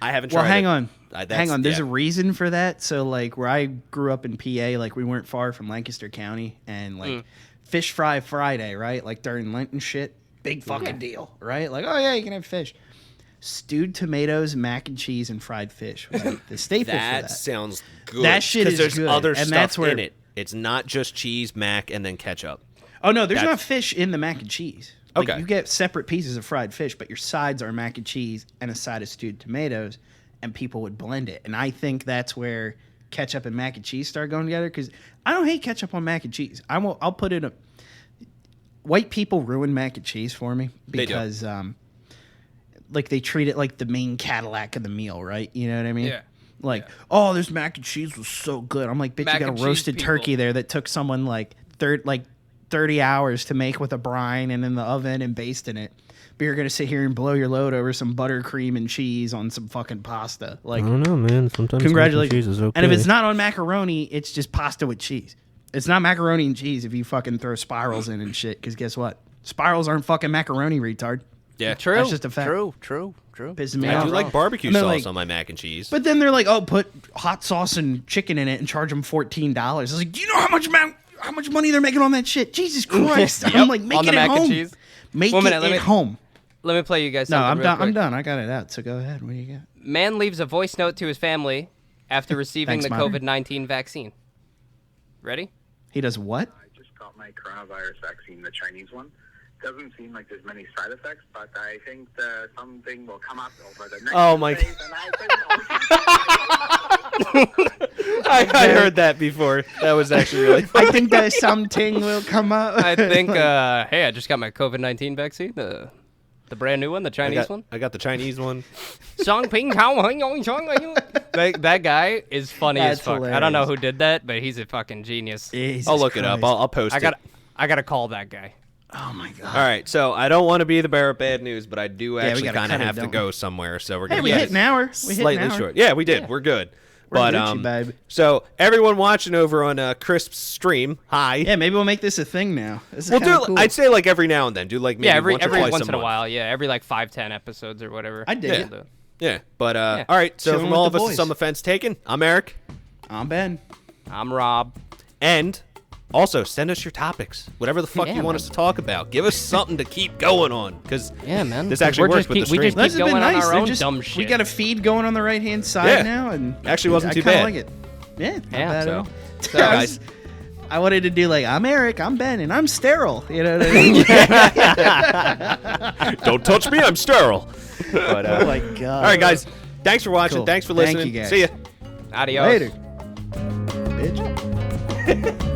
I haven't tried well, hang it. on, That's- hang on. There's yeah. a reason for that. So, like where I grew up in PA, like we weren't far from Lancaster County, and like Fish Fry Friday, right? Like during Lent and shit, big fucking deal, right? Like, oh yeah, you can have fish. Stewed tomatoes, mac and cheese, and fried fish was like the staple for That that. sounds good. That shit 'Cause is there's good, other and stuff that's where- in it. It's not just cheese, mac, and then ketchup. Oh no, there's That's- not fish in the mac and cheese. Like, Okay. you get separate pieces of fried fish, but your sides are mac and cheese and a side of stewed tomatoes, and people would blend it. And I think that's where ketchup and mac and cheese start going together. Because I don't hate ketchup on mac and cheese. I'll put in a. White people ruin mac and cheese for me They do. because, like they treat it like the main Cadillac of the meal, right? You know what I mean? Yeah. Like, oh, this mac and cheese was so good. I'm like, bitch, Mac you got and a cheese roasted people. turkey there that took someone like 30 hours to make with a brine and in the oven and basting it. But you're gonna sit here and blow your load over some buttercream and cheese on some fucking pasta. Like, I don't know, man. Sometimes congratulations. mac and cheese is okay. And if it's not on macaroni, it's just pasta with cheese. It's not macaroni and cheese if you fucking throw spirals in and shit. Because guess what? Spirals aren't fucking macaroni, retard. Yeah, True. That's just a fact. True. Pisses me I off. do like barbecue And then, sauce like- on my mac and cheese. But then they're like, "Oh, put hot sauce and chicken in it and charge them $14." I was like, "Do you know how much money they're making on that shit? Jesus Christ!" Yep. I'm like, "Make On it the at mac and home. cheese? Make One it minute, let at me- home." Let me play you guys No, something I'm real done. quick. I'm done. I got it out. So go ahead. What do you got? Man leaves a voice note to his family after receiving Thanks, the Modern. COVID-19 vaccine. Ready? He does what? I just got my coronavirus vaccine, the Chinese one. Doesn't seem like there's many side effects, but I think something will come up over the next Oh, few my days, and I heard that before. That was actually really I think that something will come up. I think, hey, I just got my COVID-19 vaccine, the brand new one, the Chinese one. I got the Chinese one. That guy is funny as That's fuck. I don't know hilarious. who did that, but he's a fucking genius. Jesus I'll look it up. Christ. I'll post I it. gotta call that guy. Oh my god. All right, so I don't want to be the bearer of bad news, but I do we actually gotta kind of cut it, have to don't go somewhere, so we're Hey, gonna we get hit an hour. We hit slightly an hour. short. Yeah, we did. We're good. We're But Gucci, babe. so everyone watching over on Crisp's stream, hi. Yeah, maybe we'll make this a thing now. This is We'll kinda do. cool. I'd say like every now and then. Do like maybe Yeah, every once or twice once in a month. while. Yeah, every like 5-10 episodes or whatever. I dig Yeah. it. Yeah, but all right. So Chilling from with all of the us, to boys. some offense taken. I'm Eric, I'm Ben. I'm Rob. and also send us your topics, whatever the fuck Yeah, you want man. us to talk about. Give us something to keep going on, because Yeah, man. this actually We're works just with the keep- we stream. just Those keep have been going on nice. our They're own just, dumb We shit. got a feed going on the right hand side Yeah. now, and Actually wasn't I too kinda bad. like it. Yeah, not Yeah, bad so- at all. so, guys. I wanted to do like I'm Eric, I'm Ben, and I'm sterile. You know what I mean? Don't touch me, I'm sterile. But, Oh my god. all right, guys. Thanks for watching. Cool. Thanks for Thank listening. you, guys. See ya. Adios. Later, bitch.